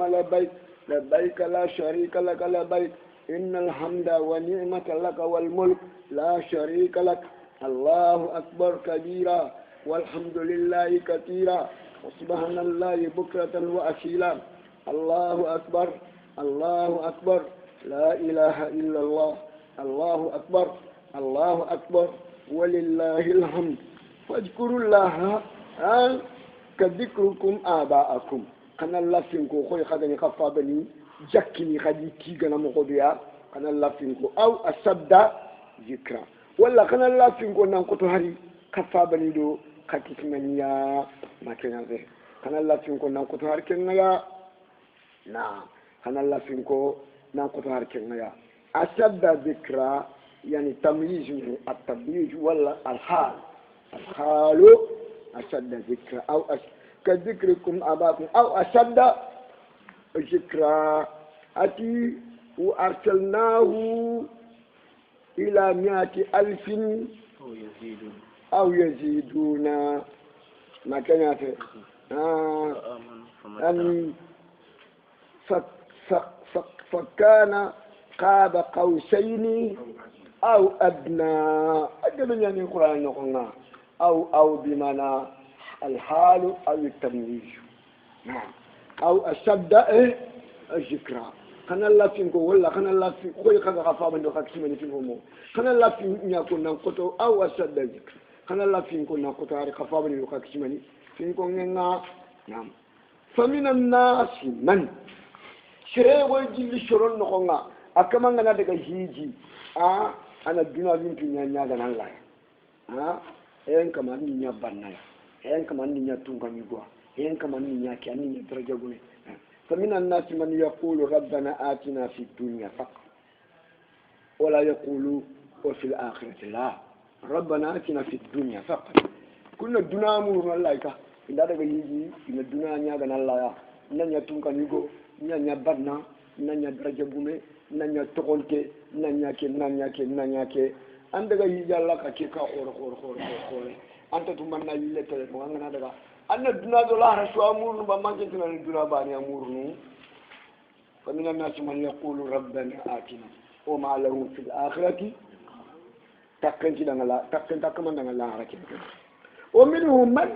لبيك لا شريك لك لبيك إن الحمد ونعمة لك والملك لا شريك لك الله أكبر كبيرا والحمد لله كثيرا وسبحان الله بكرة وأصيلا الله أكبر لا إله إلا الله الله أكبر ولله الحمد فاذكروا الله كذكركم آباءكم كان الله فينكو خوي خدني خفا بني جكني خدي تيغنا مخوديا كان الله فينكو أو أسد ذكرى ولا كان الله فينكو نانكوتو هاري خفا بني دو خاتيسمنيا ما كان زي كان الله فينكو نانكوتو هاري كنيا نعم كان الله فينكو نانكوتو هاري كنيا أسد ذكرى يعني تمييز التمييز ولا الحال أشد ذكرى أو كذكركم أباكم أو أشد ذكرى أتي وأرسلناه إلى 100,000 أو يزيدون ما كان يعني فكان قاب قوسين أو أبناء أجل يعني القرآن نقولنا أو بمعنى الحال أو التمييز نعم أو أشد الذكرى خنا الله فينكم ولا خنا الله في خوي خنا غفا من دوكا كيمني فيهم خنا الله في نياكون نقطو أو أشد الذكر خنا الله فينكم نقطو على غفا من دوكا كيمني فينكم نعم فمن الناس من شري وجل شرون نقولنا أكمل أنا دكا هيجي أنا الدنيا بنتي نيا دنا الله إن كمان نيا بنا إن كمان نيا تونغ نيجوا إن كمان نيا كأني نيا ترجعوني فمن الناس من يقول ربنا آتنا في الدنيا فقط ولا يقول وفي الآخرة لا ربنا آتنا في الدنيا فقط كنا الدنيا أمور الله كا إن هذا بيجي إن الدنيا نيا دنا الله نيا تونغ نيجوا نيا بنا نيا ترجعوني نيا تقولك نيا كي عندك يجي الله كيكا خور أنت تمنى يلي تلفون عندنا دكا أن الدنيا دولا رشوا أمور بما كنتنا الدنيا باني أمورنا فمن الناس من يقول ربنا آتنا وما له في الآخرة تكمن دعنا الله ركين ومنهم من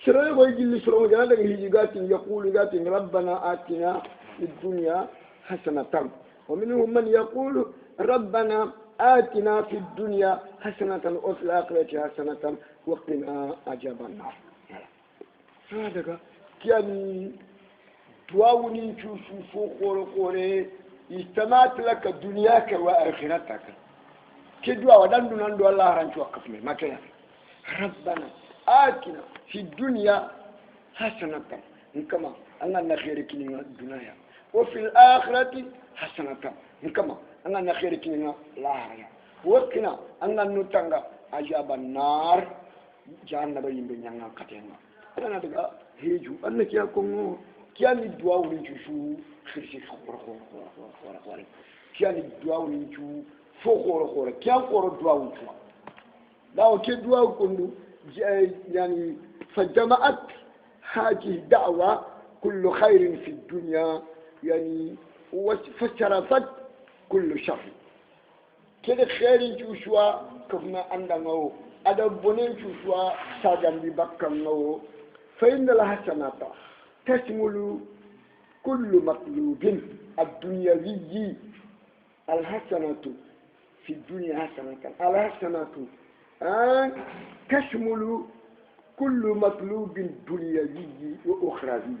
شرعي ويجي شرعي جانا يجي يقول ربنا آتنا في الدنيا حسنة ومنهم من يقول ربنا آتنا في الدنيا حسنة وفي الآخرة حسنة وقنا عذاب النار هذا كان دعوني تشوف قولي استمعت لك دنياك وآخرتك كدوا ودندنا ندو الله رانشو وقفني ما كان ربنا آتنا في الدنيا حسنة نكما أنا نخيرك من الدنيا وفي الآخرة حسنة نكما أنا نخيرك من الآخرة وقنا أنا نتنغى عذاب النار جهنم يمبنيا كتينا أنا دعا هيجو أنا كيا كونو كيا ندوا ونجوشو خيرش خور كيا ندوا ونجو فخور كيا خور دوا ونجو لا وكدوا كونو يعني فجمعت هذه الدعوة كل خير في الدنيا يعني فشرفت كل شر كده خير جوشوا كما عندنا أدبونين جوشوا ساجن ببكمنا فإن الحسنات تشمل كل مطلوب الدنيوي الحسنة في الدنيا حسنة الحسنة تشمل كل مطلوب دنيوي وأخروي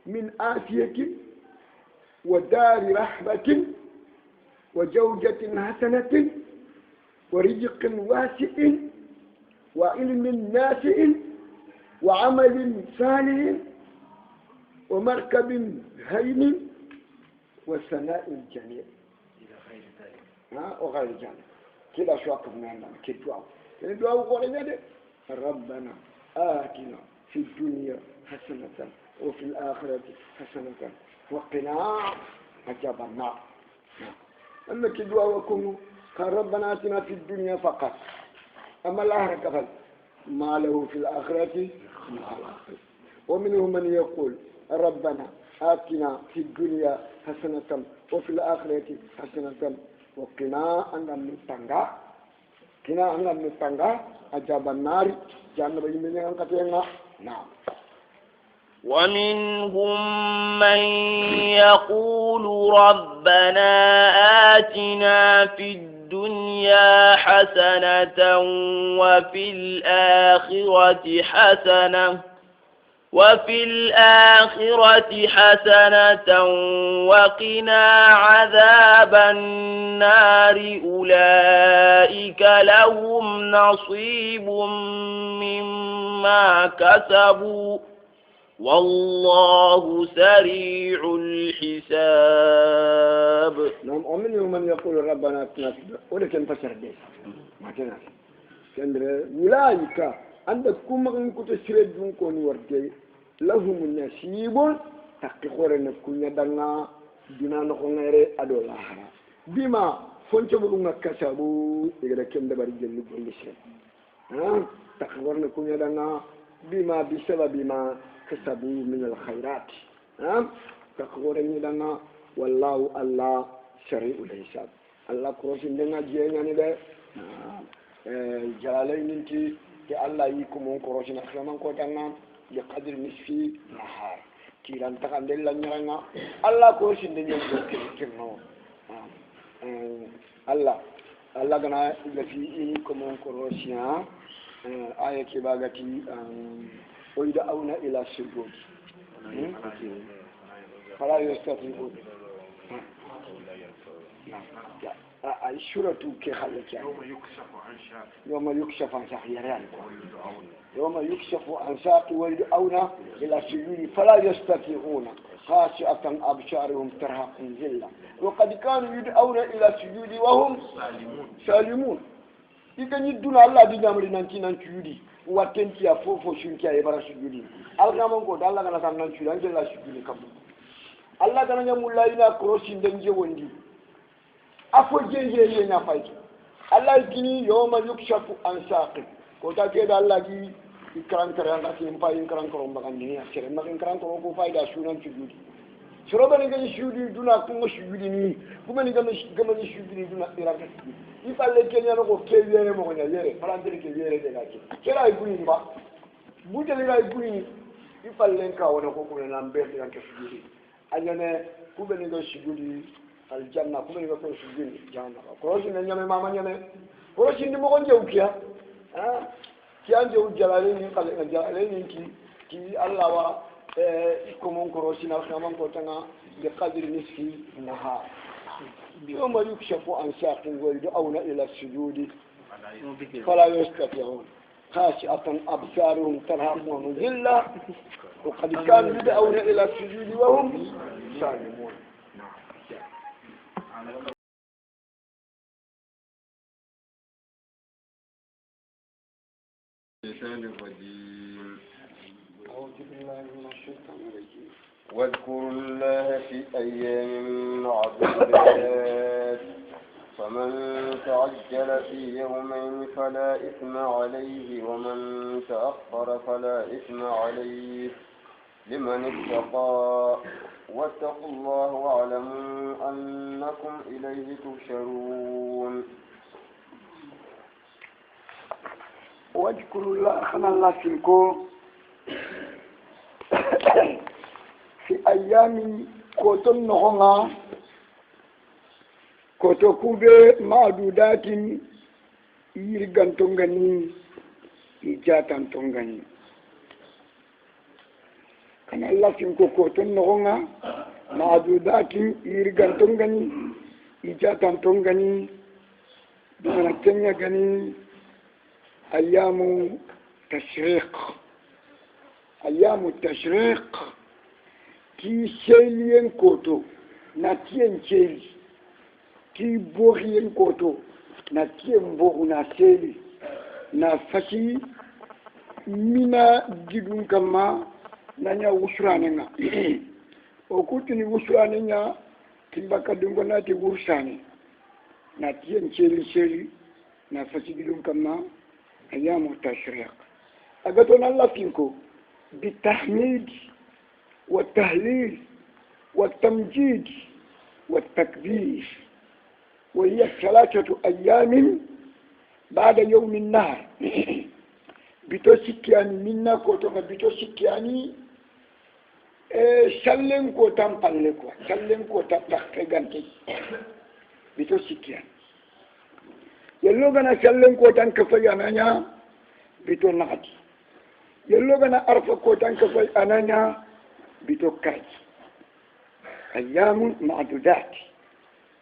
من آتية ودار رحمة وزوجة حسنة ورزق واسع وعلم نافع وعمل صالح ومركب هين وثناء الجميع إلى غير ذلك وغير ذلك كده شو أقفنا عندنا كده دعاء قولنا ربنا آتنا في الدنيا حسنة وفي الآخرة حسنة وقنا عذاب النار أما كدوا وكم قال ربنا آتنا في الدنيا فقط أما الآخرة كفل ما له في الآخرة ومنهم من يقول ربنا آتنا في الدنيا حسنة وفي الآخرة حسنة وقنا عن النار عذاب النار جهنم يمنع كتينا نعم
ومنهم من يقول ربنا آتنا في الدنيا حسنة وفي الآخرة حسنة وقنا عذاب النار أولئك لهم نصيب مما كسبوا والله سريع الحساب.
نعم ومنهم من يقول ربنا آتنا في الدنيا ولكن فسر بيس ما كنا أولئك عندك كم كنت تسردون كوني ورجي لهم نصيب تقيخورنا كنا دنا دنا نخونير أدولاها بما فنجبلنا كسبوا إذا كم دبر جل بوليسين تقيخورنا كنا دنا بما بسبب ما كسبوا من الخيرات تقيخورنا دنا والله الله سريع الحساب Allah korosin denga jengani de jalalain ti ke Allah yi ko mon korosin akhaman ko tanga li qadr nisfi nahar tiran takandel la nyaranga Allah korosin denga kirno Allah gana lafi yi ko mon korosin aya ke bagati oida auna ila sujud fala yastati'un الشورى كخلك يوم يكشف عن ساق يوم يكشف عن ساق ويدعون إلى السجود فلا يستطيعون خاشعة أبشارهم ترهقهم ذلة وقد كانوا يدعون إلى السجود وهم سالمون إذا يدون الله دي نامري نانتي نانتيودي واتنتي أفوفو شنكي يبرا سجودي ألغا منكو دالا غنا سام نانتيودي أنجل لا سجودي كبو الله غنا يمولا إنا كروسين دنجي وندي afo jenje na faiki Allah gini yoma yukshafu an saqi ko ta ke da Allah gi ikran karanga tin fa ikran ko mbaga ni sere ma ikran ko ko faida sunan sujudi soro bani ga sujudi duna ko sujudi ni kuma ni ga sujudi duna iraka ifalle kenya no ko kewere mo nya yere parandere ke yere de laki kera ibuni ba buteli ga ibuni ifalle ka wona ko ko na mbete yanke sujudi anyane kubeni ga sujudi aljanna kuma ni ko sujudi janna ko sin nyame mama nyame ko sin di mo ko jewkiya ki anje u jalale ni kale jalale ni ki Allah wa ko mon ko sin al khaman ko tanga bi qadri nisfi nahar yawma yukshafu an saqin wa yud'auna ila sujudi fala yastati'un خاشعة أبصارهم ترهقهم ذلة وقد كانوا يدعون إلى السجود وهم سالمون
واذكروا الله في أيام معدودات فمن تعجل في يومين فلا إثم عليه ومن تأخر فلا إثم عليه لمن اتقى واتقوا الله واعلموا أنكم إليه تحشرون
واذكروا الله خنا الله فيكم في أيام كوتن نهونا koto kube maadudatin yirgantongani ijatantongani kana lafin ko koton nogonga maadudatin yirgantongani ijatantongani dimana kenya gani ayyamu tashriq ki sheliyen koto na tien cheli ki bohiyen koto na tien bohu na seli na fashi mina gidun kama nanya usurane nga okuti ni usurane nga kimbaka dungo na ti ursane na tien cheli na fashi gidun kama ayamu tashriq agato na lafinko bitahmid والتهليل والتمجيد والتكبير وهي 3 أيام بعد يوم النهر بتوسكياني منا كوتوما بتوسكياني سلم كوتام بالكوا سلم كوتام تخغانتي بتوسكياني يلو غنا سلم كوتان كفيانانيا بتو نغتي يلو غنا أرفا كوتان كفيانانيا بتو كاي أيام معدودات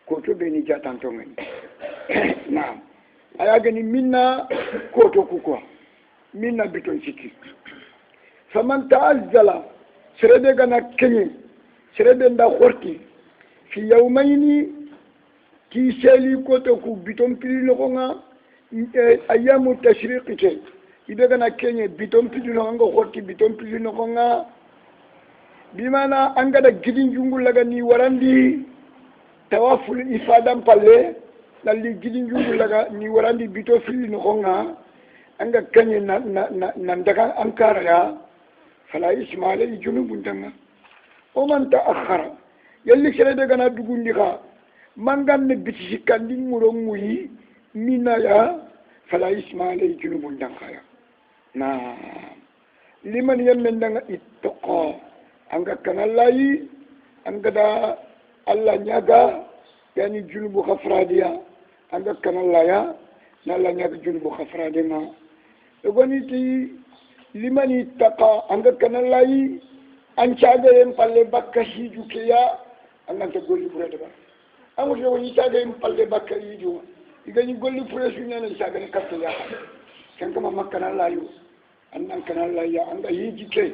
كوتو بيني جاتان تونغني نعم أياغني منا كوتو كوكوا منا بتون سيكي فمن تعزل سرده غنا كني سرده ندا خورتي في يومين كي سيلي كوتو كو بتون بيلي نغا أيام التشريق تي إذا غنا كني بتون بيلي نغا خورتي بتون بيلي نغا bimana angada gidin jungul laga ni warandi tawaful ifadam palle nalli gidin jungul laga ni warandi bito fili no honga anga kanye na daga ankara ya fala ismaila junubun tanga o man ta'akhara yalli shere daga na dugundi ka mangan ne biti kandi muro muyi mina ya fala ismaila junubun dankaya na liman yammen danga ittaqa anga kanallai anga da Allah nyaga yani junubu khafradiya anga kanallaya na Allah nyaga junubu khafradima egoni ti liman ittaqa anga kanallai an caga yen palle bakka hiju keya anga ta golli burede ba amu je woni caga yen palle bakka hiju igani golli fresh nyana caga ne katta ya kan kama makkana layu annan kana laya anga hiji ke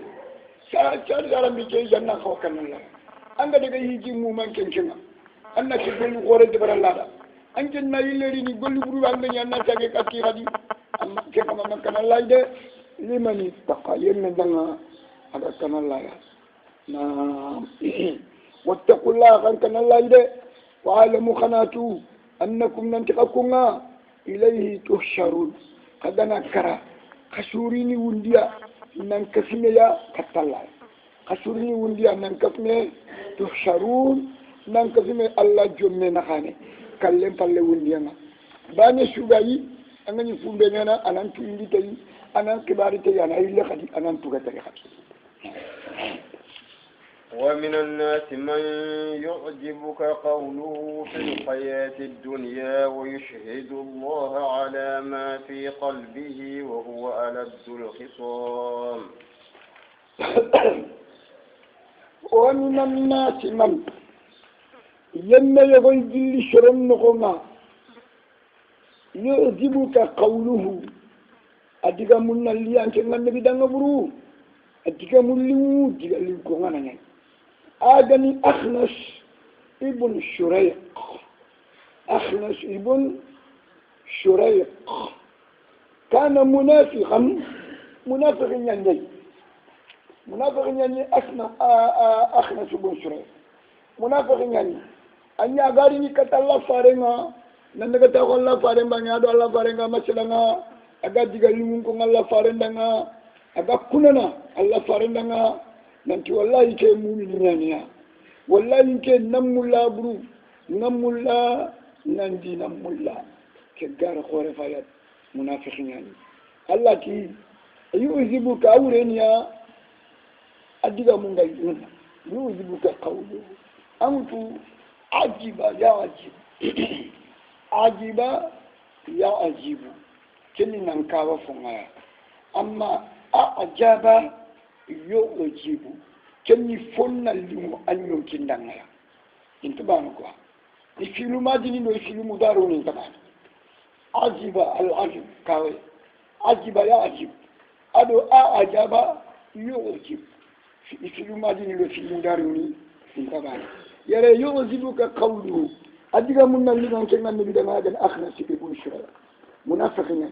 sa car yara mi ke janna ko kanalla anga daga hiji mu man kenkena anna ke golli gore de baralla an janna yileri ni golli buru anga nyanna caga katti hadi amma ke kama makkana layde limani taqa yen danga aga kanalla ya نعم واتقوا الله كان الله يده وعلموا خناتو أنكم ننتقكم إليه تحشرون قد نكرا خشوريني ونديا ننكسمي يا كتلا خشوريني ونديا ننكسمي تحشرون ننكسمي الله جمنا نخاني كلم فله ونديا باني شوغاي أنا نفهم بيننا أنا نتويني تي أنا كباري تي أنا إلا خدي أنا نتوغتري خدي
ومن الناس من يعجبك قوله في الحياة الدنيا ويشهد الله على ما في قلبه وهو ألد الخصام
ومن الناس من يما يقول جل شرم نقما يعجبك قوله أديك من اللي أنت من النبي دعنا أديك من اللي وديك اللي كونا آدمي أخنس ابن شريق أخنس ابن شريق كان منافقا يعني أخنس ابن شريق منافق يعني أن يغارني كتلا فارنا نندك تقول الله فارن بني أدو الله فارن مثلا أجا جيغالي كون الله فارن دعنا أجا كوننا الله فارن دعنا nanti wallahi ke mu'minina wallahi ke namulla buru namulla nandi namulla ke gar khore fayat munafiqina Allah ki yuzibuka awreniya adiga mun ngai yuna yuzibuka qawlu antu ajiba ya ajib ajiba ya ajibu kini nan kawa funga amma ajaba yo ojibu kenni fonna limu anyo kindanga intibanu kwa ifilu majini no ifilu mudaru ni tabana ajiba al ajib kawe ajiba ya ajib ado ajaba yo ojib ifilu majini no ifilu mudaru ni tabana yare yo ojibu ka qawlu adiga munna ligan kenna nabi danga gan akhna sibu shura munafiqina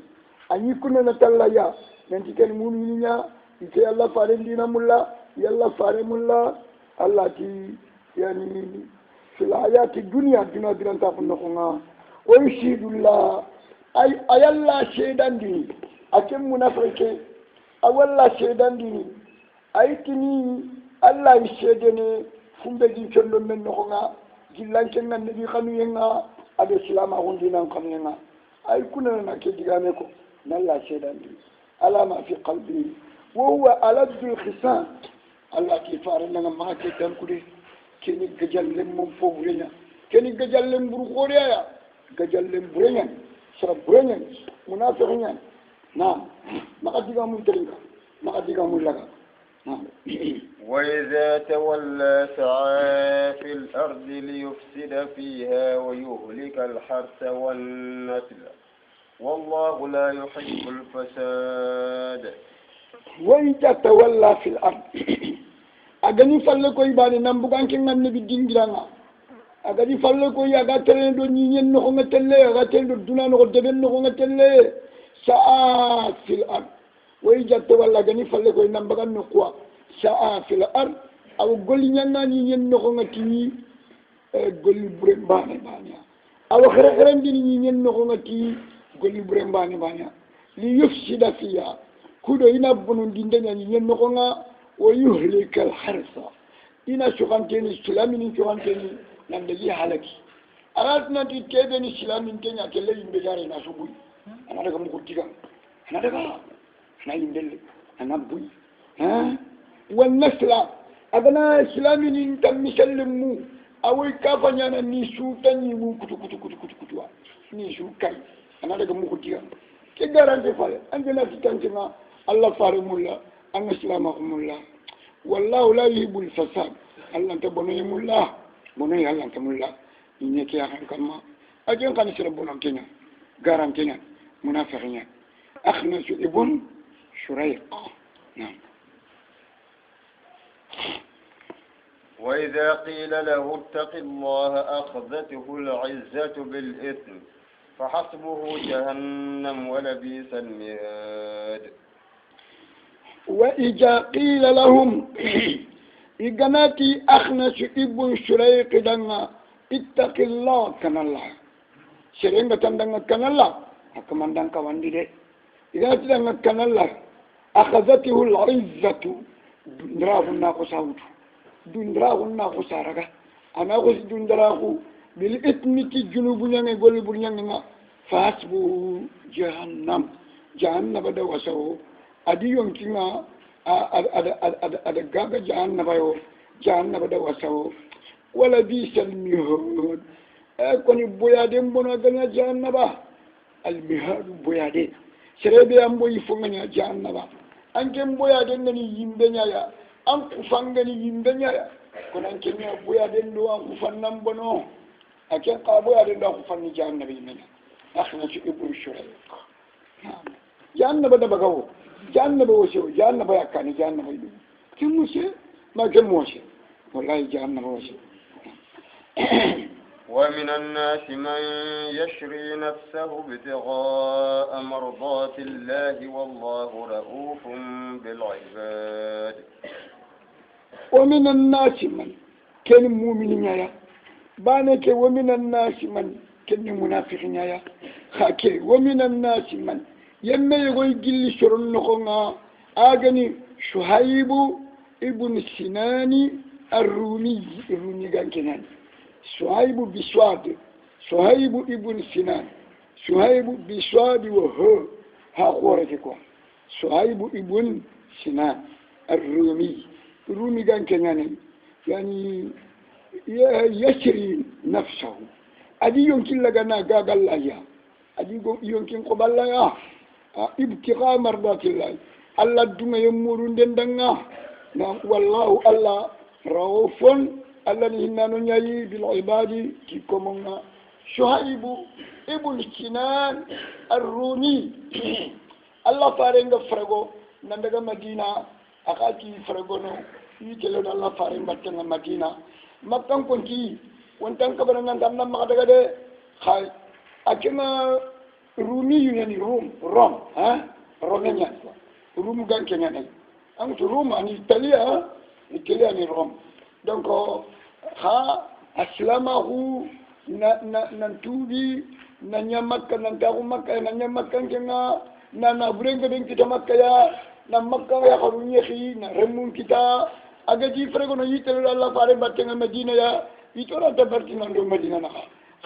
anyi kunna natalla ya nanti ken mu'minina ite Allah farin dina mulla yalla farin mulla Allah ti yani fil hayati dunya dina diranta kunna kunga o yushidullah ay ayalla shedan dini akem munafike awalla shedan dini ay tini Allah shedene fumbe di chondo men no kunga jillanke nan nabi khanu yenga ade silama hundina khanu yenga ay kunna na ke digame ko nalla shedan dini alama fi qalbi وهو ألد الخصام الله كفار لنا ما كتم كله كني جل من فورنا كني جل من برخوريا جل من برينا شرب برينا منافقين نعم ما قد يقام تلقى ما قد يقام لك نعم
وإذا تولى سعى في الأرض ليفسد فيها ويهلك الحرث والنسل والله لا يحب الفساد
وإذا تولى في الأرض أغني فلكو يباني نمبغان كن النبي دينغرانا أغني فلكو يغا تلين دو نينين نخو نتلي أغا تلين دو دونا نخو دبن نخو نتلي ساعة في الأرض وإذا تولى أغني فلكو نمبغان نخوا ساعة في الأرض أو قولي نانا نينين نخو نتلي قولي برين باني بانيا أو خرخرين دي نينين نخو نتلي قولي برين باني بانيا ليفسد فيها kudo ina bunun dindenya nyen nokonga wa yuhlikal harsa ina shukanteni sulamini shukanteni nandaji halaki aratna di tebe ni islamin kenya kelle yimbe jare na subuy ana daga mu ko diga ana daga ana yimbelle ana buy ha wan nasla adana islamin tam misalmu awoy kafanya na ni su tanyi mu kutu ni su kai ana daga mu ko diga ke garante fale andina titantina Allah fare mulla an islama mulla wallahu la yuhibbul fasad Allah tabono mulla bono Allah tamulla ni ke akan kama ajen kan sira bono kenya garantenya munafiqnya akhna ibn shuraiq نعم.
وإذا قيل له اتق الله أخذته العزة بالإثم فحسبه جهنم ولبئس المهاد.
وإذا قيل لهم إجناتي أخنس ابن شريق دنا اتق الله كان الله شرينغ تندنا كان الله أكمن دنا كواندي ده إذا تندنا كان الله أخذته العزة دندراهنا قصاوت دندراهنا قصارك أنا قص دندراه بالإثم تجنوبنا نقول بنيانا فحسبه جهنم جهنم بدأ وسوه أدي يمكننا ada gaga jahannaba yo jahannaba da wasawo wala bisal mihad koni boyade mbono ganya jahannaba al mihad boyade serebe am boyi fonganya jahannaba anke boyade ngani yimbe nyaya an kufangani yimbe nyaya kono anke nya boyade ndo an kufannam bono ake ka boyade ndo kufanni jahannaba yimena akhna ci ibru shurayq jahannaba da bagawo جهنم وشو جهنم يكاني جهنم يدو كم وشي ما كم وشي والله جهنم وشي.
ومن الناس من يشري نفسه ابتغاء مرضات الله والله رؤوف بالعباد.
ومن الناس من كان مؤمن يا بانك ومن الناس من كان منافق يا خاكي ومن الناس من يما يقول جل شرن نخونا آغني شهيب ابن سناني الرومي كان كنان شهيب بسواد شهيب ابن سنان شهيب بسواد وهو ها قورتكوا شهيب ابن سنان الرومي كان كنان يعني يشري نفسه أدي يمكن لغنا غاغل لا أدي يمكن قبل لا ابتغاء مرضات الله الله دون يمورون دندنا والله الله رؤوف الله نهنا نياي بالعباد كي كومنا شهيب ابن سنان الرومي الله فارنغ فرغو نندغا مدينة أكاكي فرغونو يتلون الله فارنغ باتنا مدينة مكان كنتي وانتان كبرنا نندنا مغدغا دي خاي أكنا Rumi yani Rom, ha? Romania. Rum gan Kenya ni. Ang Rum ani Italia ni Rom. Donc ha aslamahu na tubi na nyamakka na tarumakka na nyamakka kenga na brenga den kita makaya na makka ya kharunya khi na remun kita agaji frego no yitelo Allah pare battenga Medina ya itora tabartina ndo Medina na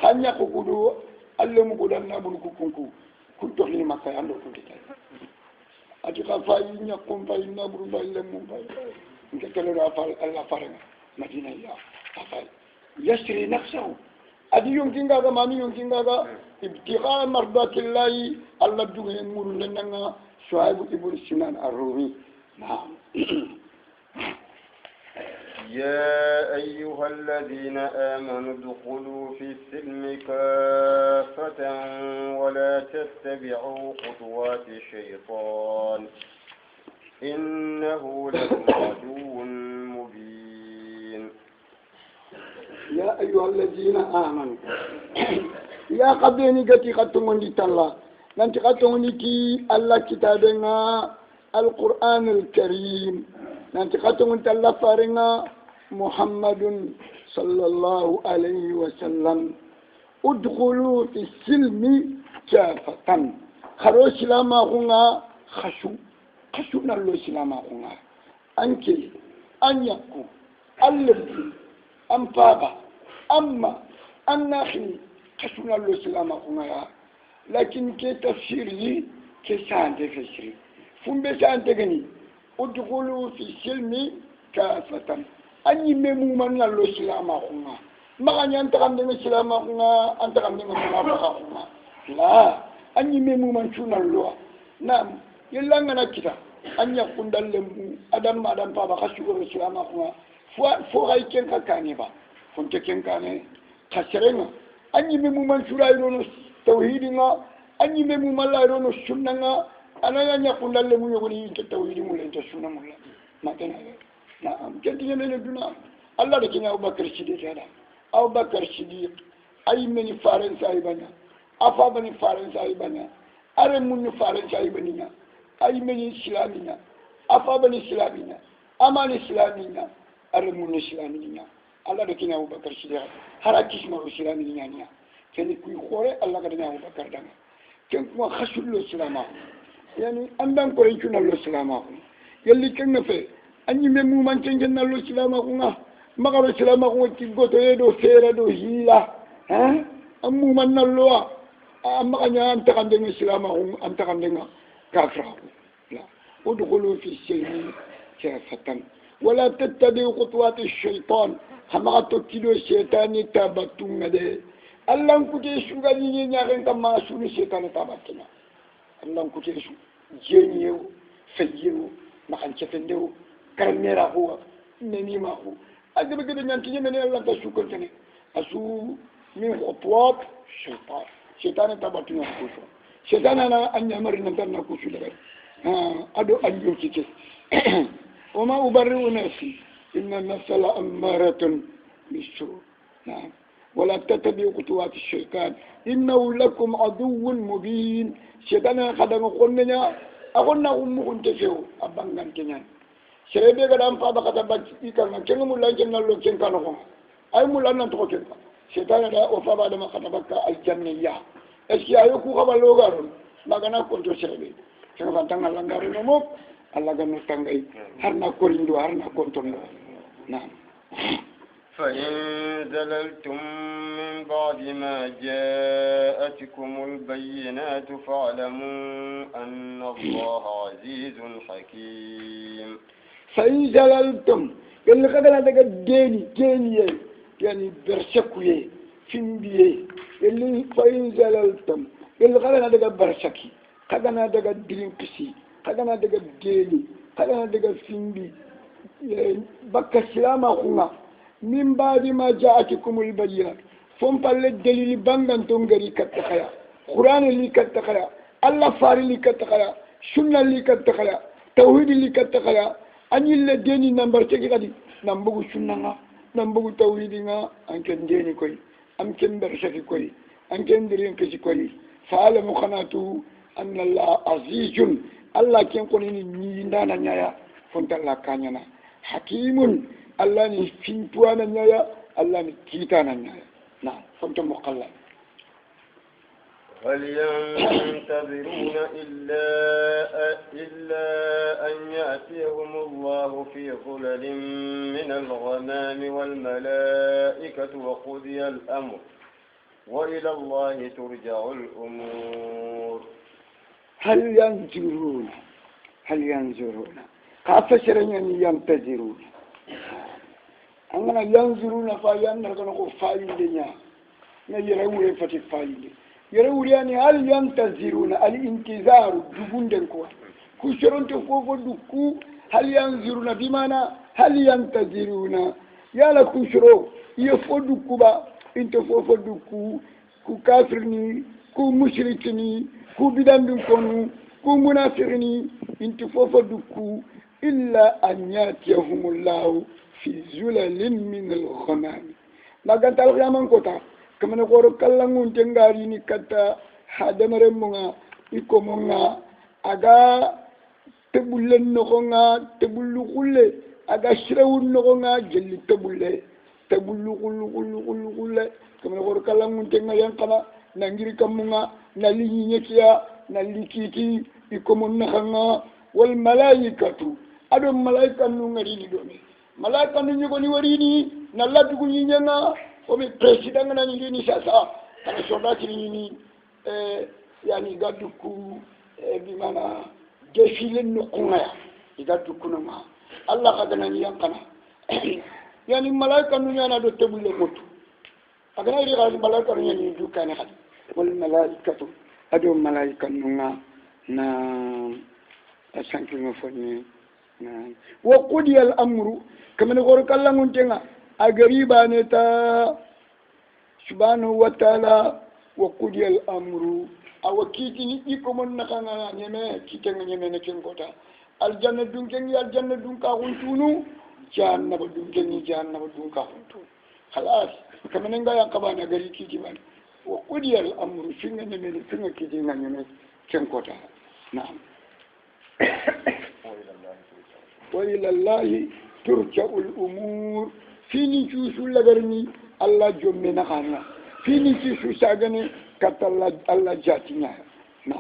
khanya ko kudu Allah mu gudan na bulu kukunku kun to ni makay ando ko kita ati ka fa yinya kum fa inna buru balle mu bay nke tele da fa Allah faranga Medina ya afal yashri nafsuhu adi yonkinga ga mami yonkinga ga ibtigha mardatillahi Allah duge muru lenanga shuaib ibn sinan ar-rumi na'am.
يا أيها الذين آمنوا ادخلوا في السلم كافة ولا تتبعوا خطوات الشيطان إنه لكم عدو مبين.
يا أيها الذين آمنوا يا قبيني قتي قتموني تلا نانتي قتموني كي الله كتابنا القرآن الكريم نانتي قتموني تلا فارنا محمد صلى الله عليه وسلم ادخلوا في السلم كافة خروج لما هنا خشو نلو سلام هنا أنكي أن يكون الذي أم بابا أما الناخي خشونا الإسلام أخونا لكن كي تفسيري كي سانتي فسري فم بسانتي غني ادخلوا في السلم كافة أني ممن الإسلام أخونا ما أني أنت عندك الإسلام أخونا أنت عندك منافق أخونا لا أني ممن شون الله نعم يلا أنا كذا أني أكون دلهم أدم بابا خشوا الإسلام أخونا فوغاي كين كانيبا فونت كين كاني خسرنا أني ممن شون الله توحيدنا أني ممن لا يرون السنة أنا يعني أقول لهم يقولي أنت توحيد مولا أنت سنة مولا ما كنا نعم كنت يمين الدنيا الله لكن أبو بكر الصديق هذا أبو بكر الصديق أي من فارن سايبنا أفا فارن سايبنا أرم من فارن سايبنا أي من إسلامنا أفا إسلامنا أمان إسلامنا أرم من إسلامنا الله لكن أبو بكر الصديق هراكيش ما إسلامنا كان يكون خوري الله قدنا أبو بكر دنا كان كما خشوا الإسلام يعني أندم كوريشون الإسلام يلي كان في أني ممو من كان الإسلام ما قال الإسلام تيجو تيدو سيرة دو هيلا ها أمو من الله أما كان أنت عندنا الإسلام أنت عندنا كافر لا ادخلوا في السلم كافة ولا تتبعوا خطوات الشيطان هم تكيدو الشيطان تابتون ده Allah kute su ga ni nyaren kama su ni setan tabatina Allah kute su jenyew fayew makan cefendew karmera ho neni ma ho agbe gbe nyanti nyene Allah ta su ko tene asu min khutwat shaytan tabatina ko so shaytan ana anyamar nan tan ko su daga ado anjo kike wama ubarru nafsi inna an-nafsa la ammaratun bisu na'am ولا تتبعوا خطوات الشيطان إنه لكم عدو مبين شيطان خدم قلنا أقولنا أمكم تفيو أبانغان كنان سيبي قدام فابا كتبات إيكانا كنو مولا جنة لو كنكا نخون أي مولا ننتقو كنكا شيطان لا وفابا دما كتبات الجنة أسكي أيوكو خبا لوغارون ما كنا كنتو سيبي كنو فانتان الله غاري نموك الله غنو تنغي هرنا كوريندو هرنا كنتو نعم
فإن زللتم من بعد ما جاءتكم البينات فاعلموا أن الله عزيز حكيم
فإن زللتم اللي قدنا دقا ديني يعني برشكوية فيمبيه اللي فإن زللتم اللي قدنا دقا برشكي قدنا دقا درينكسي قدنا دقا ديني قدنا دقا فيمبي بكا سلامة خونا من بعد ما جاءتكم البينات فم بالله دليل بانغان تونغري كتخيا قران اللي كتخيا الله فاري اللي كتخيا سنه اللي كتخيا توحيد اللي كتخيا اني الدين نمبر تيغي غادي نمبغو سنه نمبغو توحيدنا انكن ديني كوي امكن برشكي كوي انكن درين كسي كوي فعلم خناتو ان الله عزيز الله كان كوني ني ndana nyaya fonta la kanyana hakimun Allah ni fintuana nyaya Allah ni kitana nyaya نعم فانت مقلل
هل ينتظرون إلا أن يأتيهم الله في ظلل من الغمام والملائكة وقضي الأمر وإلى الله ترجع الأمور
هل ينظرون كافشرين ينتظرون أنا ينظرون فايان نرجو فايل دنيا نيرأوا فتى فايل يرأوا يعني هل ينتظرون الانتظار دبون دنكوا كشرون تفوفو دكو هل ينظرون بمعنى هل ينتظرون يا لا كشرو يفو دكو با انت فوفو دكو كو كافرني كو مشركني كو بدان دكونو كو منافقني انت فوفو دكو إلا أن يأتيهم الله في زلل من الغمام ما كانت الغيام كوتا كما نقول كلامون تنغاريني كتا هذا مرمونا يكمونا أجا تبولن نغنا تبولو كله أجا شراون نغنا جل تبولو كله كما نقول كلامون تنغارين كنا نعير كمونا نالي نيكيا نالي كيكي يكمونا خنا والملائكة أدم ملائكة نغريني دومي malaika nu nyugo ni warini na latu kunyinyanga omi president ngana ni sasa kana soldati ni yani gadduku bi mana defile no kunaya gadduku no ma Allah kadana ni yankana yani malaika nu nyana do tebulle motu agana ri gal malaika nu nyani dukane hadi wal malaikatu adu malaika nu na asanki mo fonni na wa qudiya al amru kamane gor kallangun tenga agariba ne ta subhanahu wa ta'ala wa qudiya al amru awakiti ni iko mon nakanga nyeme kitenga nyeme ne kengota aljanna dunkengi aljanna dunka huntunu jahannama dunkengi jahannama dunka huntunu khalas kamane nga yakabana gari kiti man wa qudiya al amru finga nyeme finga kitenga nyeme kengota naam wa ila allahi turja'ul umur fini cuusu lagarni Allah jomme na khana fini cuusu sagane katalla Allah jatinya na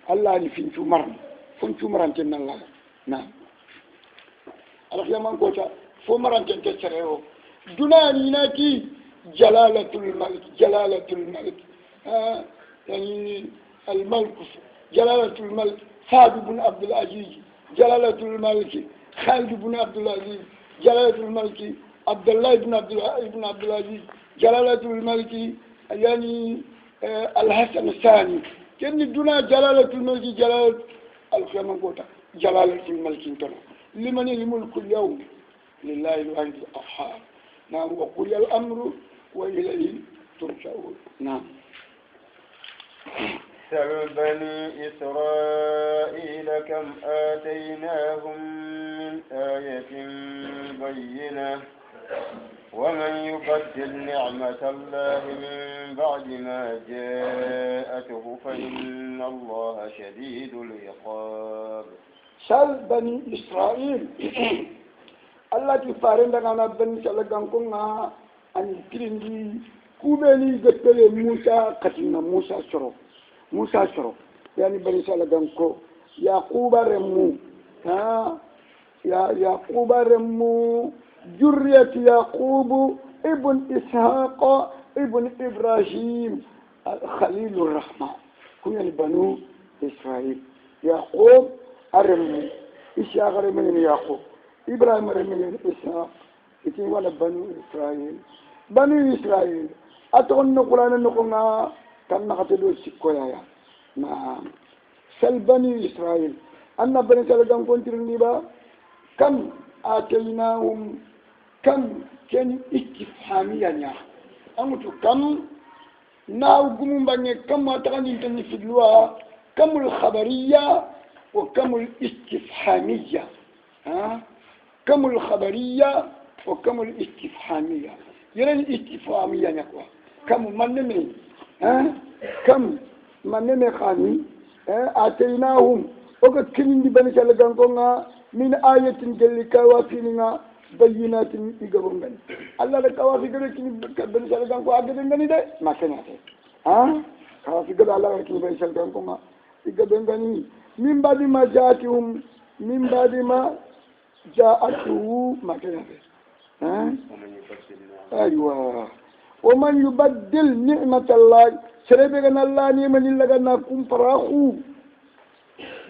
Allah ni fin cumaran fon cumaran ten Allah na Allah yaman kota fo maran ten tereo dunani nati jalalatul malik yani al malik jalalatul malik Saad ibn Abdul Aziz jalalatul malik Khalid ibn Abdul Aziz jalalatul malik Abdullah ibn Abdul Aziz jalalatul malik yani الحسن الثاني كن دون جلالة الملك جلالة الخيام قوتا جلالة الملك انتنا لمن الملك اليوم لله الواحد القهار نعم وقل الأمر وإليه ترجعون نعم
سل بني إسرائيل كم آتيناهم من آية بينة ومن يبدل نعمة الله من بعد ما جاءته فإن الله شديد العقاب.
سل بني إسرائيل التي فارندنا بني سلكانكونا أن ترندي كوبني قتل موسى قتلنا موسى شرو يعني بني سلكانكو يعقوب رمو يعقوب رمو جرية يعقوب ابن إسحاق ابن إبراهيم خليل الرحمن كنا بنو إسرائيل يعقوب أرمي إسحاق أرمي يعقوب إبراهيم أرمي إسحاق إتي ولا بنو إسرائيل أتون القرآن نقولنا كم نقتلوا سكويا نعم سل بني إسرائيل أن بني سلكم كنترني با كم آتيناهم كم كان استفهاميا يا أمتو كم ناو قمون بني كم أتغني تني في اللغة كم الخبرية وكم الاستفهامية كم الخبرية وكم الاستفهامية يعني الاستفهامية نقوى كم من نمي كم من نمي خاني آتيناهم وقد كنين دي بني سلقانكونا من آية جل كوافينا بينات يقبلون الله الكوافي قال كني بني سلقانكو أقدمني ده ما كان هذا كوافي قال الله كني بني سلقانكو ما يقبلوني من بعد ما جاءتهم ما كان هذا أيوة ومن يبدل نعمة الله سربنا الله نعمة الله نكون فراخو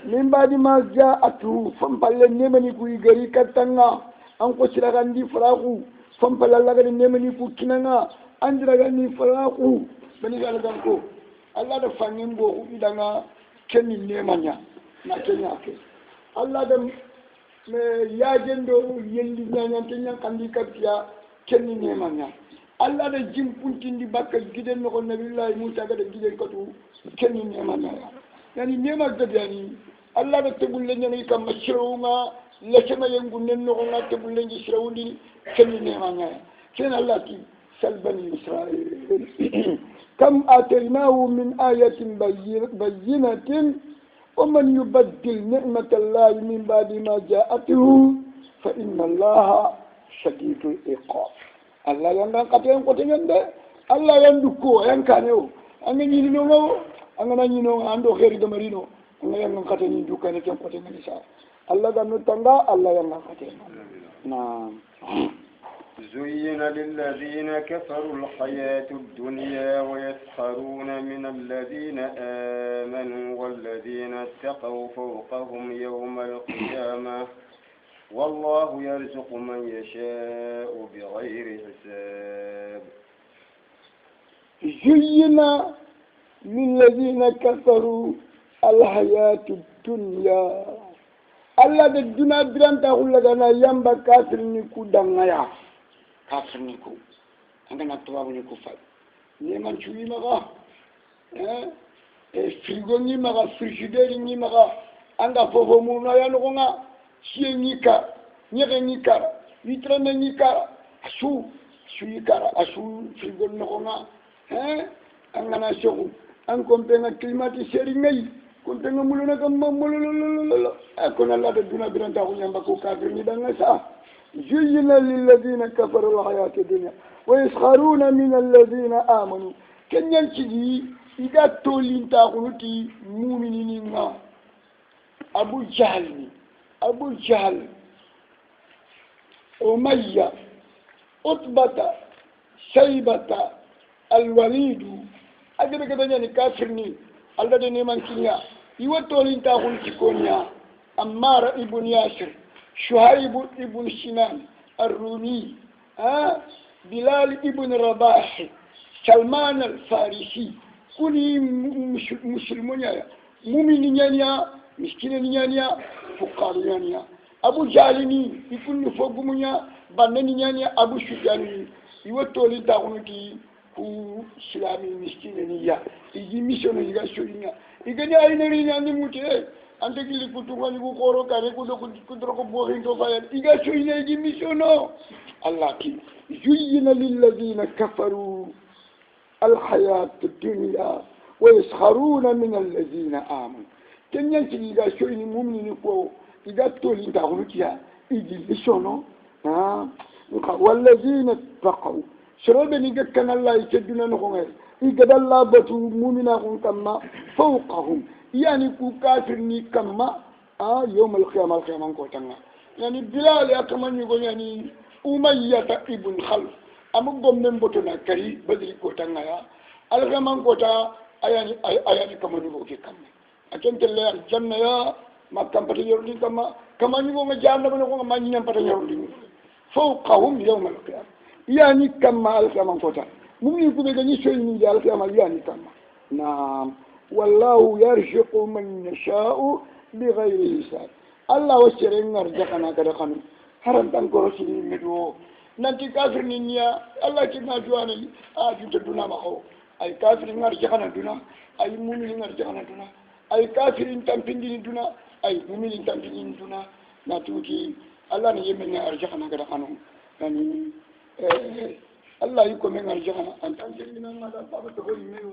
min badi ma ja'atu fampalle nemani ku igari katanga an ko siragandi faraku fampalle Allah gadi nemani ku kinanga andiragandi faraku bani gala danko Allah da fangin bo idanga kenni nemanya na kenya ke Allah da me yajendo yendi nyanya kenya kandi katia kenni nemanya Allah da jimpuntindi bakka giden no nabillahi Musa gada giden katu kenni nemanya yani nema gadani Allah da tebulle nyani kam mashruunga la sama yengu nenno nga tebulle ngi shrawundi kenni nemanya ken Allah ki sal bani Israil kam atainahu min ayatin bayyinatin ومن يبدل نعمة الله من بعد ما جاءته فإن الله شديد العقاب الله يندان قتين قتين ده الله يندكو ينكانيو أنا نينو أنا نينو عنده خير دمرينو أنا يندان قتين يندوكا نكين قتين نساء الله يندان تنغا الله يندان قتين نعم
زين للذين كفروا الحياة الدنيا ويسخرون من الذين آمنوا والذين اتقوا فوقهم يوم القيامة والله يرزق من يشاء بغير حساب
زين للذين كفروا الحياة الدنيا الله الدنيا بران تقول لك أنا ينبى كافر نيكو دنيا كافر نيكو أنا تواب نيكو فاي نيمان شوي مغا فريغو ني مغا فريجيدير ني مغا أنغا فوفو مونا يانغونا شيء نيكا نيغي نيكا يترن نيكا أشو يكارا أشو فريغو نغونا أنا شغل أنكم بين كلمات سيريني كنت نقولنا كم مولولولولولو أكون الله بدنا برانتا ويا بكو كافرني دعنا زين للذين كفروا الحياة الدنيا ويسخرون من الذين آمنوا كن ينتهي إذا تولين تاخنتي مؤمنين أبو جهل أمية عتبة شيبة الوليد أجل كذا يعني كافرني الله ده نيمان كنيا يوتولين تاخون كونيا أمار ابن ياسر شهيب ابن سنان الرومي بلال ابن رباح سلمان الفارسي كوني مسلمون يا مؤمنين يا مسكينين يا فقراء يا أبو جالني يكون فوقمنيا بنني يا أبو سفياني يوتولين تاخون كي ku islami miskine niya igi mission iga shoyinga igani ayneri nyandi muti ante gili kutunga ni ku koro kare ku do ku dro ko bo hindo faya iga shoyinga igi missiono allah ki zuyina lil ladina kafaru al hayat ad-dunya wa yaskharuna min alladhina amanu kenyan ci iga shoyini mumni ko iga toli ta hulukiya igi missiono walladhina taqaw شربني نيجا كان الله يكدنا نخونغ يقد الله بتو مؤمنا خون كما فوقهم يعني كو كافرني كما يوم القيامة كوتانا يعني بلال يا كمان يقول يعني أمية ابن خلف أمو من بطنا كري بدري كوتانا يا القيامة كوتا يعني كمان يقول كما أكن تلا الجنة يا ما كم بتجرني كمان يقول جانا بنقول ما نيجي بتجرني فوقهم يوم القيامة يعني كما الكلام فوتا ممكن يكون بيجي شيء من ذلك الكلام يعني كما نعم والله يرزق من يشاء بغير حساب الله وسرنا رزقنا كذا خنو هرم تنكرش المدو nanti kafir ninya Allah kina juana juta duna mako ay kafir ngar jahana duna ay mu'min ngar jahana duna ay kafir tampindi duna ay mu'min tampindi duna natuki Allah ni yemen arjahana kada kanu yani Allah yuko mengar jahana antan jina ngada baba to hoyi meyo